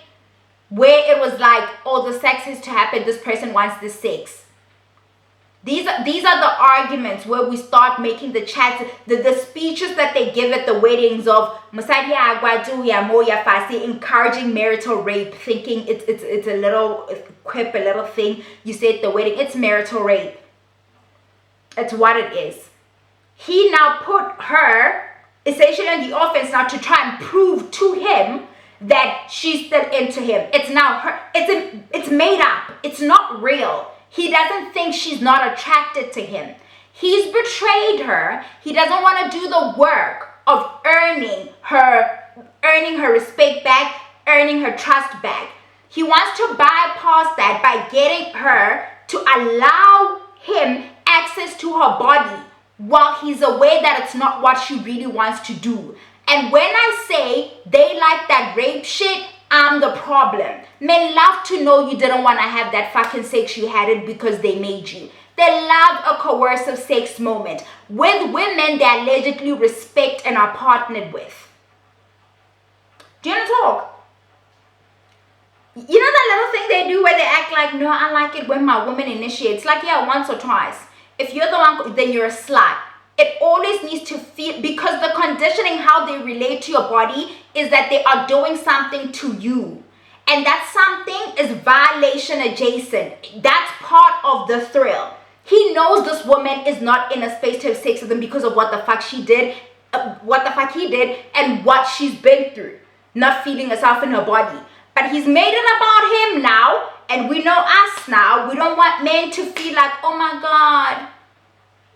Where it was like, oh, the sex is to happen, this person wants the sex. These are the arguments where we start making the chats, the speeches that they give at the weddings of Musadi Agwaju ya Moya Fasi, encouraging marital rape, thinking it's a little quip, a little thing you say at the wedding. It's marital rape. It's what it is. He now put her essentially on the offense now to try and prove to him that she's still into him. It's now her. It's made up. It's not real. He doesn't think she's not attracted to him. He's betrayed her. He doesn't want to do the work of earning her respect back, earning her trust back. He wants to bypass that by getting her to allow him access to her body while he's aware that it's not what she really wants to do. And when I say they like that rape shit, I'm the problem. Men love to know you didn't want to have that fucking sex, you had it because they made you. They love a coercive sex moment with women they allegedly respect and are partnered with. Do you want to talk? You know that little thing they do where they act like, no, I like it when my woman initiates. Like, yeah, once or twice. If you're the one, then you're a slut. It always needs to feel, because the conditioning, how they relate to your body is that they are doing something to you. And that something is violation adjacent. That's part of the thrill. He knows this woman is not in a space to have sex with him because of what the fuck she did, what the fuck he did, and what she's been through. Not feeling herself in her body. But he's made it about him now, and we know us now. We don't want men to feel like, oh my God,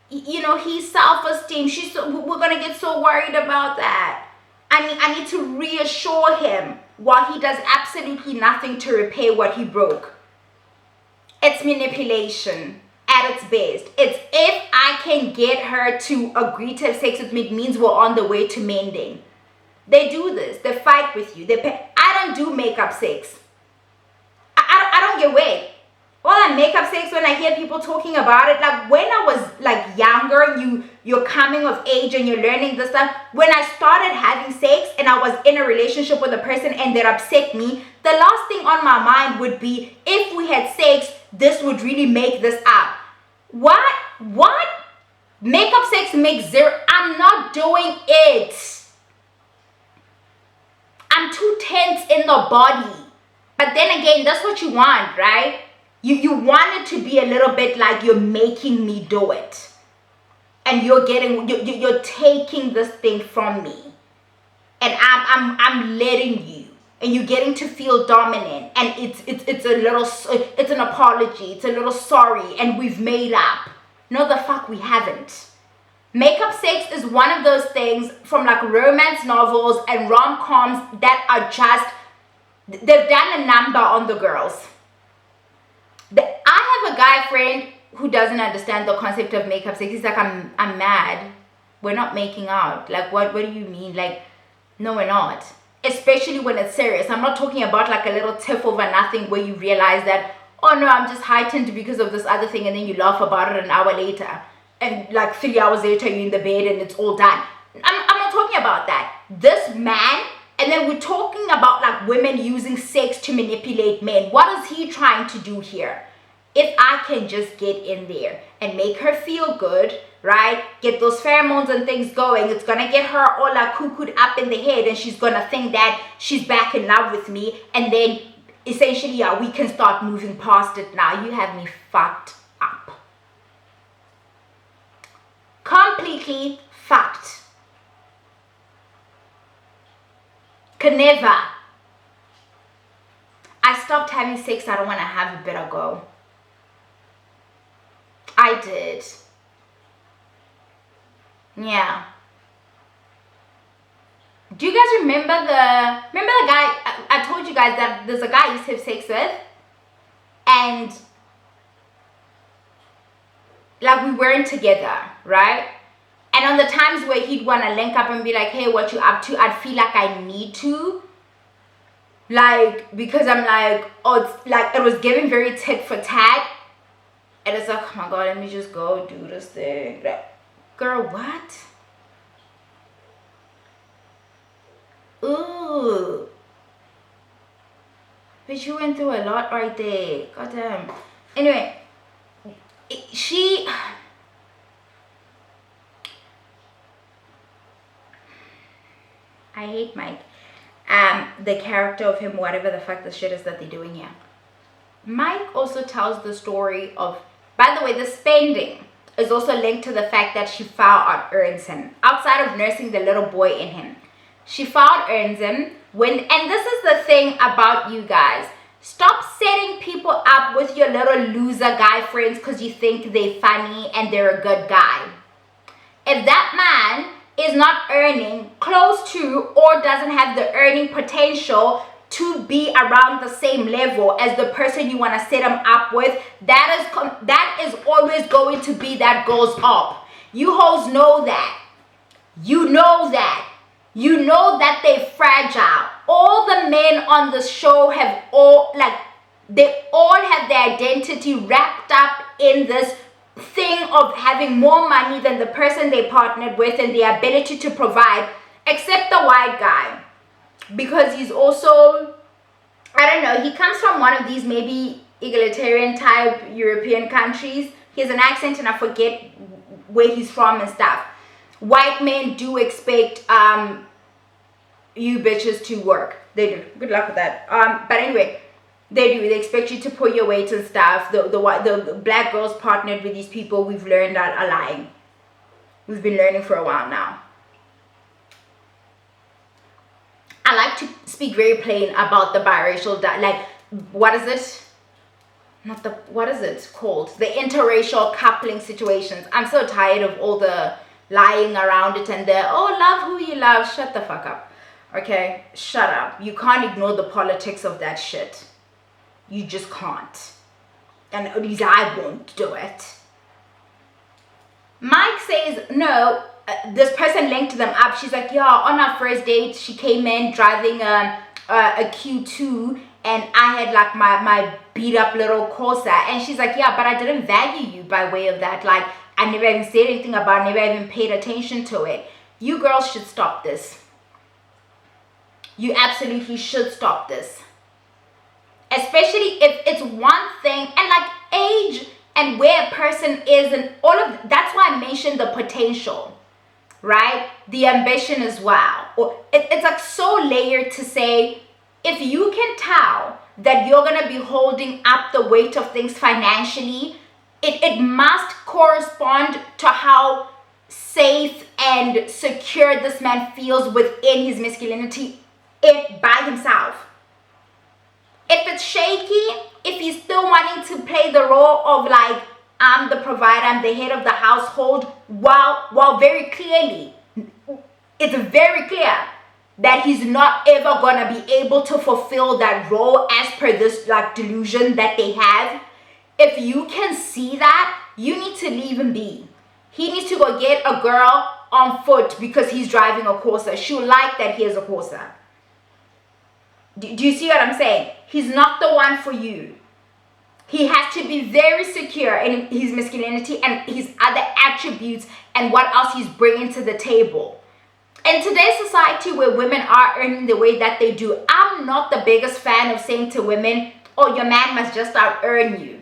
you know, he's self-esteem. We're gonna get so worried about that. I need to reassure him while he does absolutely nothing to repair what he broke. It's manipulation at its best. It's if I can get her to agree to have sex with me, it means we're on the way to mending. They do this. They fight with you. I don't do makeup sex. I don't get wet. All that makeup sex, when I hear people talking about it, like when I was like younger, you're coming of age and you're learning this stuff. When I started having sex and I was in a relationship with a person and that upset me, the last thing on my mind would be, if we had sex, this would really make this up. What? Makeup sex makes zero. I'm not doing it. I'm too tense in the body. But then again, that's what you want, right? You want it to be a little bit like you're making me do it. And you're taking this thing from me. And I'm letting you. And you're getting to feel dominant. And it's an apology. It's a little sorry. And we've made up. No, the fuck we haven't. Makeup sex is one of those things from like romance novels and rom-coms that are just, they've done a number on the girls. I have a guy friend who doesn't understand the concept of makeup sex. He's like, I'm mad. We're not making out. Like, what do you mean? Like, no, we're not. Especially when it's serious. I'm not talking about like a little tiff over nothing where you realize that, oh no, I'm just heightened because of this other thing, and then you laugh about it an hour later. And like 3 hours later, you're in the bed and it's all done. I'm not talking about that. This man, and then we're talking about like women using sex to manipulate men. What is he trying to do here? If I can just get in there and make her feel good, right? Get those pheromones and things going, it's gonna get her all like cuckooed up in the head, and she's gonna think that she's back in love with me. And then essentially, yeah, we can start moving past it now. You have me fucked up. Completely fucked. Could never. I stopped having sex. I don't want to have a better go. I did. Yeah. Do you guys remember the guy I told you guys that there's a guy I used to have sex with, and like we weren't together, right? And on the times where he'd want to link up and be like, hey, what you up to? I'd feel like I need to. Like, because I'm like, oh, it's like, it was giving very tit for tat. And it's like, oh my God, let me just go do this thing. Like, girl, what? Ooh. Bitch, you went through a lot right there. Goddamn. Anyway. I hate Mike. The character of him, whatever the fuck the shit is that they're doing here. Mike also tells the story of, by the way, the spending is also linked to the fact that she far out earns him. Outside of nursing the little boy in him, she far out earns him and this is the thing about you guys. Stop setting people up with your little loser guy friends because you think they're funny and they're a good guy. If that man is not earning close to or doesn't have the earning potential to be around the same level as the person you want to set him up with, that is always going to be that goes up. You hoes know that. You know that. You know that they're fragile. All the men on the show have they all have their identity wrapped up in this thing of having more money than the person they partnered with and the ability to provide, except the white guy, because he's also, I don't know, he comes from one of these maybe egalitarian type European countries. He has an accent and I forget where he's from and stuff. White men do expect you bitches to work. They do. Good luck with that. But anyway, they do. They expect you to pull your weight and stuff. The black girls partnered with these people, we've learned are lying. We've been learning for a while now. I like to speak very plain about the biracial, what is it? What is it called? The interracial coupling situations. I'm so tired of all the lying around it and the, oh, love who you love. Shut the fuck up. Okay? Shut up. You can't ignore the politics of that shit. You just can't. And at least I won't do it. Mike says, no, this person linked them up. She's like, yeah, on our first date, she came in driving a Q2 and I had like my beat up little Corsa. And she's like, yeah, but I didn't value you by way of that. Like, I never even said anything about it, never even paid attention to it. You girls should stop this. You absolutely should stop this. Especially if it's one thing, and like age and where a person is and all of that's why I mentioned the potential, right? The ambition as well. Or it's like so layered to say, if you can tell that you're going to be holding up the weight of things financially, it must correspond to how safe and secure this man feels within his masculinity by himself. If it's shaky, if he's still wanting to play the role of like, I'm the provider, I'm the head of the household, while very clearly, it's very clear that he's not ever going to be able to fulfill that role as per this like delusion that they have. If you can see that, you need to leave him be. He needs to go get a girl on foot because he's driving a Corsa. She'll like that he has a Corsa. Do you see what I'm saying? He's not the one for you. He has to be very secure in his masculinity and his other attributes and what else he's bringing to the table. In today's society where women are earning the way that they do, I'm not the biggest fan of saying to women, oh, your man must just out-earn you.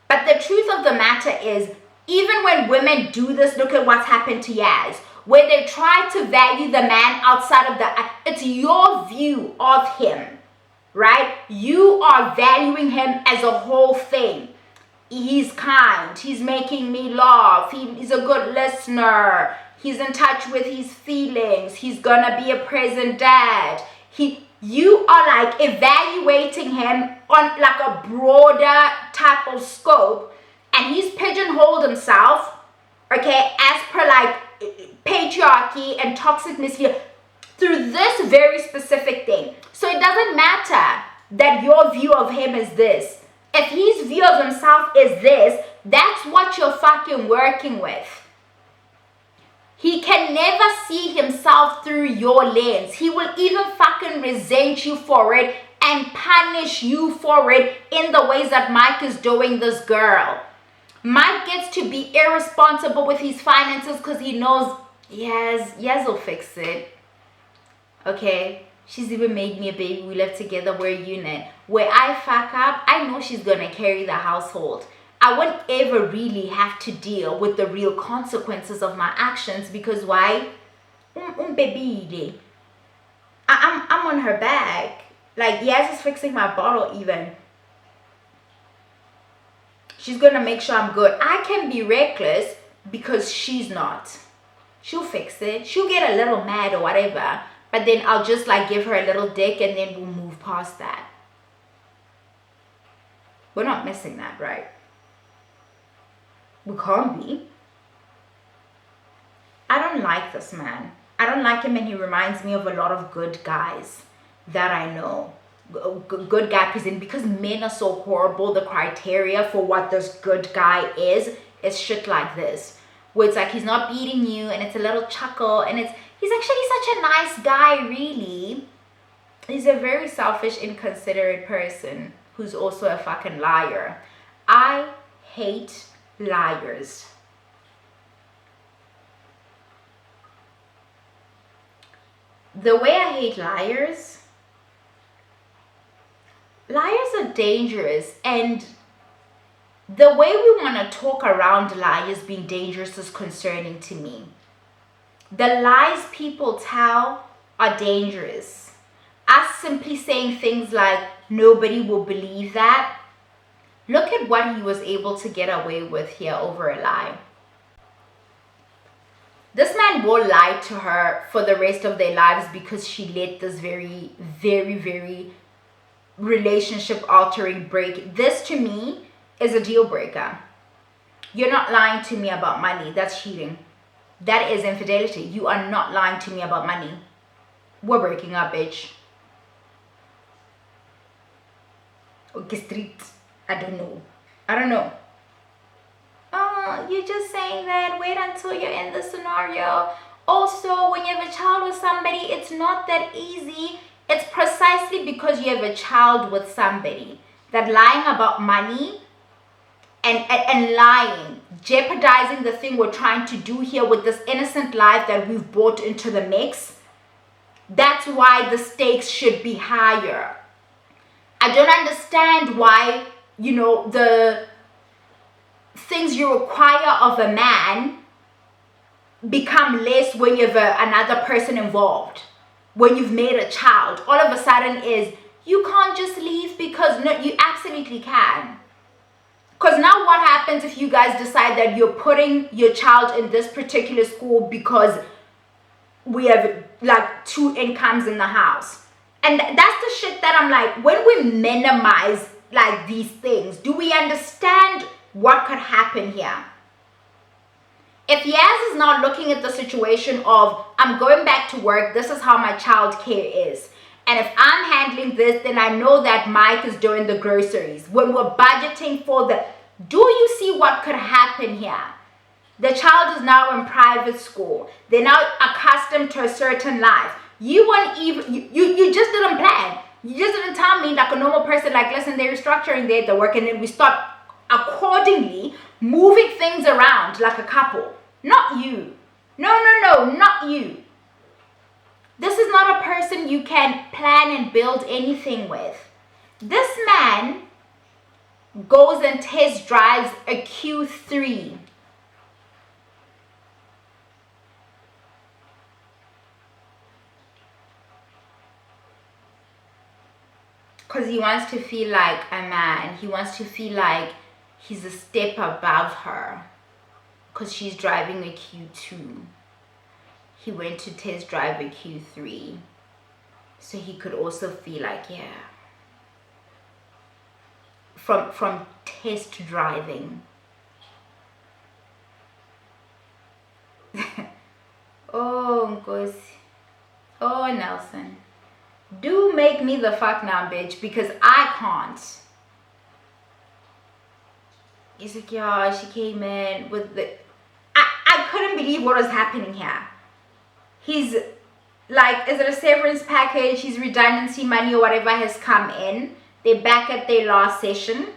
But the truth of the matter is, even when women do this, look at what's happened to Yaz, where they try to value the man outside of it's your view of him, right? You are valuing him as a whole thing. He's kind, he's making me laugh, he's a good listener, he's in touch with his feelings, he's gonna be a present dad. You are like evaluating him on like a broader type of scope, and he's pigeonholed himself, okay, as per like patriarchy and toxic masculinity through this very specific thing. So it doesn't matter that your view of him is this. If his view of himself is this, that's what you're fucking working with. He can never see himself through your lens. He will even fucking resent you for it and punish you for it in the ways that Mike is doing this girl. Mike gets to be irresponsible with his finances because he knows Yaz will fix it. Okay? She's even made me a baby. We live together. We're a unit. Where I fuck up, I know she's going to carry the household. I won't ever really have to deal with the real consequences of my actions, because why? Baby, I'm on her back. Like, Yaz is fixing my bottle even. She's gonna make sure I'm good. I can be reckless because she's not. She'll fix it. She'll get a little mad or whatever, but then I'll just like give her a little dick and then we'll move past that. We're not missing that, right? We can't be. I don't like this man. I don't like him, and he reminds me of a lot of good guys that I know. Good guy present, because men are so horrible. The criteria for what this good guy is shit like this, where it's like he's not beating you and it's a little chuckle and he's actually such a nice guy. Really, he's a very selfish, inconsiderate person who's also a fucking liar. I hate liars. The way I hate liars are dangerous, and the way we want to talk around liars being dangerous is concerning to me. The lies people tell are dangerous. Us simply saying things like, nobody will believe that. Look at what he was able to get away with here over a lie. This man will lie to her for the rest of their lives because she let this very, very, very relationship altering break. This to me is a deal breaker. You're not lying to me about money. That's cheating. That is infidelity. You are not lying to me about money. We're breaking up, bitch. Okay, street. I don't know. Oh, you're just saying that. Wait until you're in the scenario. Also, when you have a child with somebody, it's not that easy. It's precisely because you have a child with somebody that lying about money and lying, jeopardizing the thing we're trying to do here with this innocent life that we've brought into the mix. That's why the stakes should be higher. I don't understand why, the things you require of a man become less when you have another person involved. When you've made a child, all of a sudden you can't just leave, because no, you absolutely can. Because now what happens if you guys decide that you're putting your child in this particular school because we have like 2 incomes in the house? And that's the shit that I'm like, when we minimize like these things, do we understand what could happen here? If Yaz is not looking at the situation of, I'm going back to work, this is how my child care is. And if I'm handling this, then I know that Mike is doing the groceries. When we're budgeting for do you see what could happen here? The child is now in private school. They're now accustomed to a certain life. You weren't even, you just didn't plan. You just didn't tell me like a normal person, like, listen, they're restructuring their work, and then we start accordingly moving things around like a couple. Not you. No, not you. This is not a person you can plan and build anything with. This man goes and test drives a Q3. Because he wants to feel like a man. He wants to feel like he's a step above her. Because she's driving a Q2. He went to test drive a Q3. So he could also feel like, yeah. From test driving. Oh, Nkosi. Oh, Nelson. Do make me the fuck now, bitch, because I can't. He's like, yeah, she came in with the... I couldn't believe what was happening here. He's like, is it a severance package? His redundancy money or whatever has come in. They're back at their last session.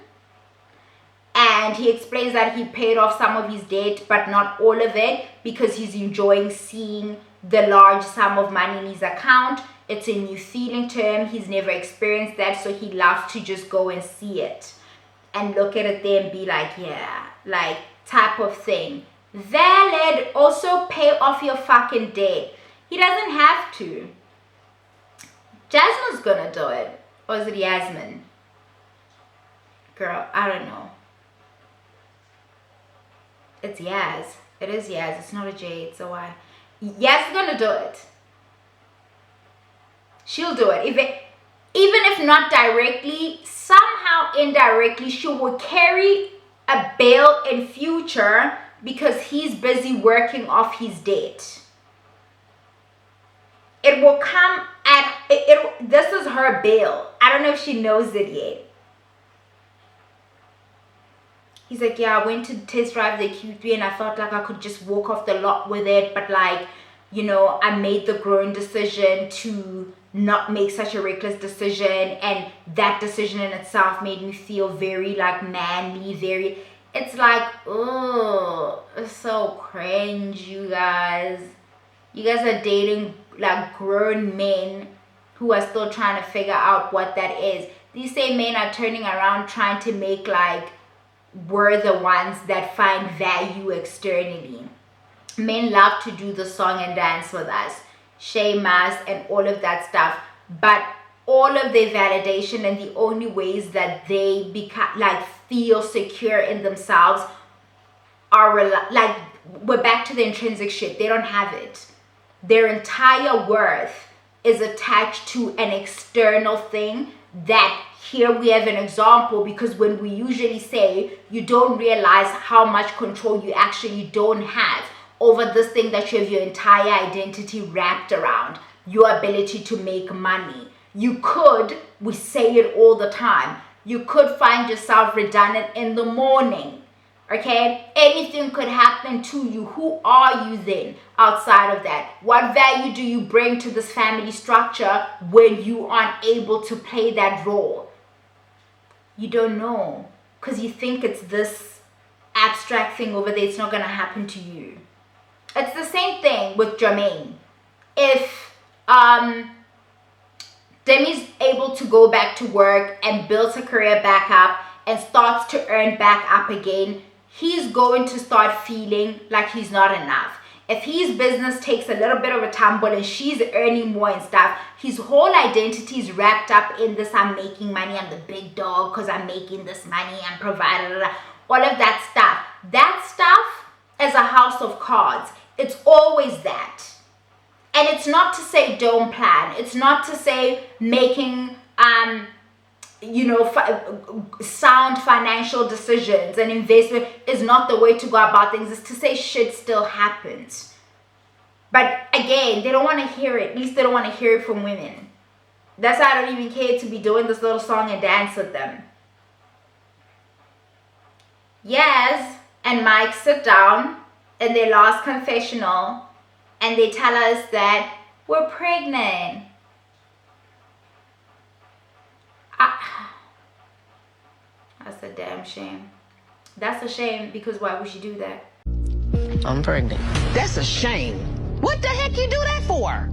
And he explains that he paid off some of his debt, but not all of it, because he's enjoying seeing the large sum of money in his account. It's a new feeling to him. He's never experienced that, so he loves to just go and see it. and look at it there and be like, yeah, like type of thing. Valid. Also pay off your fucking debt. He doesn't have to. Jasmine's gonna do it. Or is it Yasmin? Girl, I don't know. It's Yaz. It is Yaz. It's not a J. It's a Y. Yaz is gonna do it. She'll do it. Even if not directly, somehow indirectly, she will carry a bill in future because he's busy working off his debt. It will come at this is her bill. I don't know if she knows it yet. He's like, yeah, I went to test drive the Q3 and I felt like I could just walk off the lot with it, but like, you know, I made the grown decision to not make such a reckless decision, and that decision in itself made me feel very like manly, very, it's like, oh, it's so cringe, you guys. You guys are dating like grown men who are still trying to figure out what that is. These same men are turning around trying to make like we're the ones that find value externally. Men love to do the song and dance with us, shame us and all of that stuff, but all of their validation and the only ways that they become like feel secure in themselves are like, we're back to the intrinsic shit. They don't have it. Their entire worth is attached to an external thing. That here we have an example, because when we usually say you don't realize how much control you actually don't have over this thing that you have your entire identity wrapped around, your ability to make money. You could, we say it all the time, you could find yourself redundant in the morning. Okay, anything could happen to you. Who are you then outside of that? What value do you bring to this family structure when you aren't able to play that role? You don't know, because you think it's this abstract thing over there. It's not going to happen to you. It's the same thing with Jermaine. If Demi's able to go back to work and build her career back up and starts to earn back up again, he's going to start feeling like he's not enough. If his business takes a little bit of a tumble and she's earning more and stuff, his whole identity is wrapped up in this, I'm making money, I'm the big dog because I'm making this money, I'm providing, all of that stuff. That stuff is a house of cards. It's always that. And it's not to say don't plan. It's not to say making sound financial decisions and investment is not the way to go about things. It's to say shit still happens. But again, they don't want to hear it. At least they don't want to hear it from women. That's why I don't even care to be doing this little song and dance with them. Yaz and Mike sit down in their last confessional and they tell us that we're pregnant. That's a damn shame. That's a shame, because why would you do that? I'm pregnant. That's a shame. What the heck you do that for?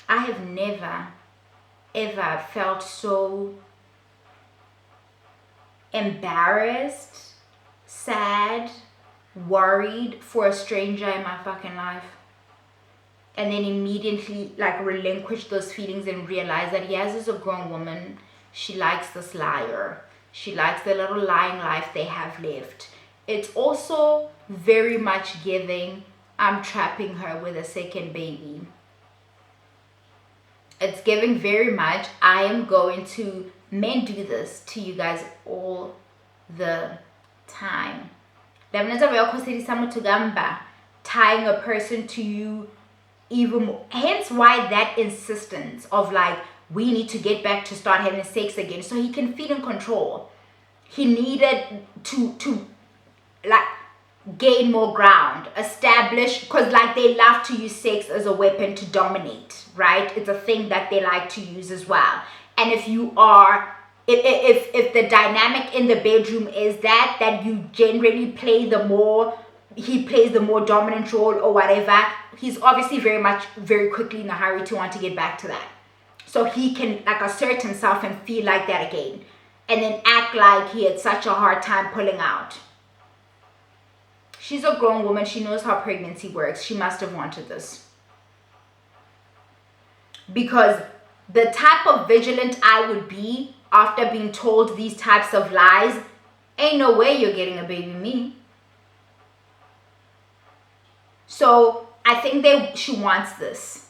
I have never, ever felt so embarrassed, sad, worried for a stranger in my fucking life. And then immediately like relinquish those feelings and realize that Yaz is a grown woman. She likes this liar. She likes the little lying life they have left. It's also very much giving, I'm trapping her with a second baby. It's giving very much, I am going to, men do this to you guys all the time. Tying a person to you even more. Hence why that insistence of like, we need to get back to start having sex again so he can feel in control. He needed to like gain more ground, establish, because like they love to use sex as a weapon to dominate, right? It's a thing that they like to use as well. And if you are, if the dynamic in the bedroom is that you generally play the more, he plays the more dominant role or whatever, he's obviously very quickly in a hurry to want to get back to that. So he can like assert himself and feel like that again. and then act like he had such a hard time pulling out. She's a grown woman. She knows how pregnancy works. She must have wanted this. Because the type of vigilant I would be after being told these types of lies, ain't no way you're getting a baby me. So I think she wants this.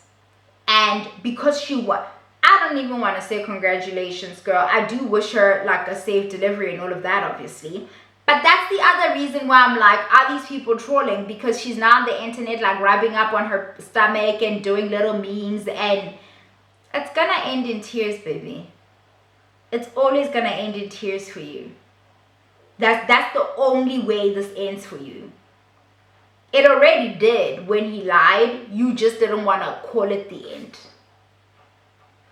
And because I don't even want to say congratulations, girl. I do wish her like a safe delivery and all of that, obviously. But that's the other reason why I'm like, are these people trolling? Because she's now on the internet like rubbing up on her stomach and doing little memes, and it's gonna end in tears, baby. It's always gonna end in tears for you. That's the only way this ends for you. It already did when he lied. You just didn't want to call it the end.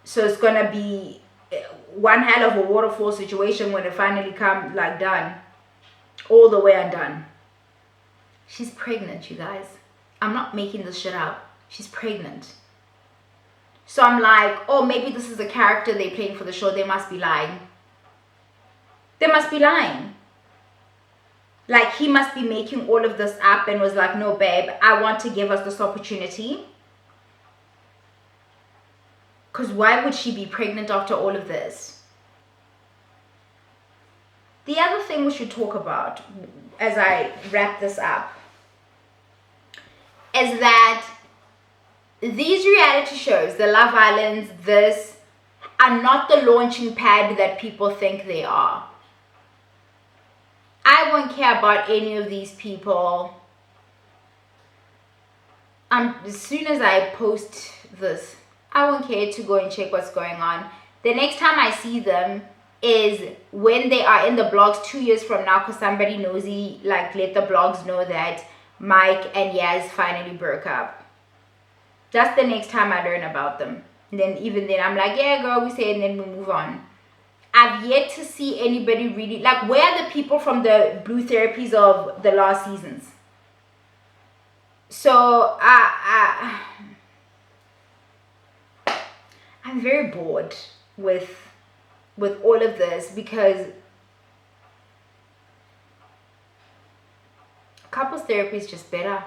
So it's gonna be one hell of a waterfall situation when it finally comes like done. All the way undone. She's pregnant, you guys. I'm not making this shit up. She's pregnant. So I'm like, oh, maybe this is a character they're playing for the show. They must be lying. They must be lying. Like, he must be making all of this up and was like, no, babe, I want to give us this opportunity. Because why would she be pregnant after all of this? The other thing we should talk about as I wrap this up is that these reality shows, the Love Islands, this, are not the launching pad that people think they are. I won't care about any of these people. As soon as I post this, I won't care to go and check what's going on. The next time I see them is when they are in the blogs 2 years from now, because somebody nosy like let the blogs know that Mike and Yaz finally broke up. That's the next time I learn about them. And then even then I'm like, yeah, girl, we say, and then we move on. I've yet to see anybody really like, where are the people from the blue therapies of the last seasons? So I'm very bored with all of this, because couples therapy is just better.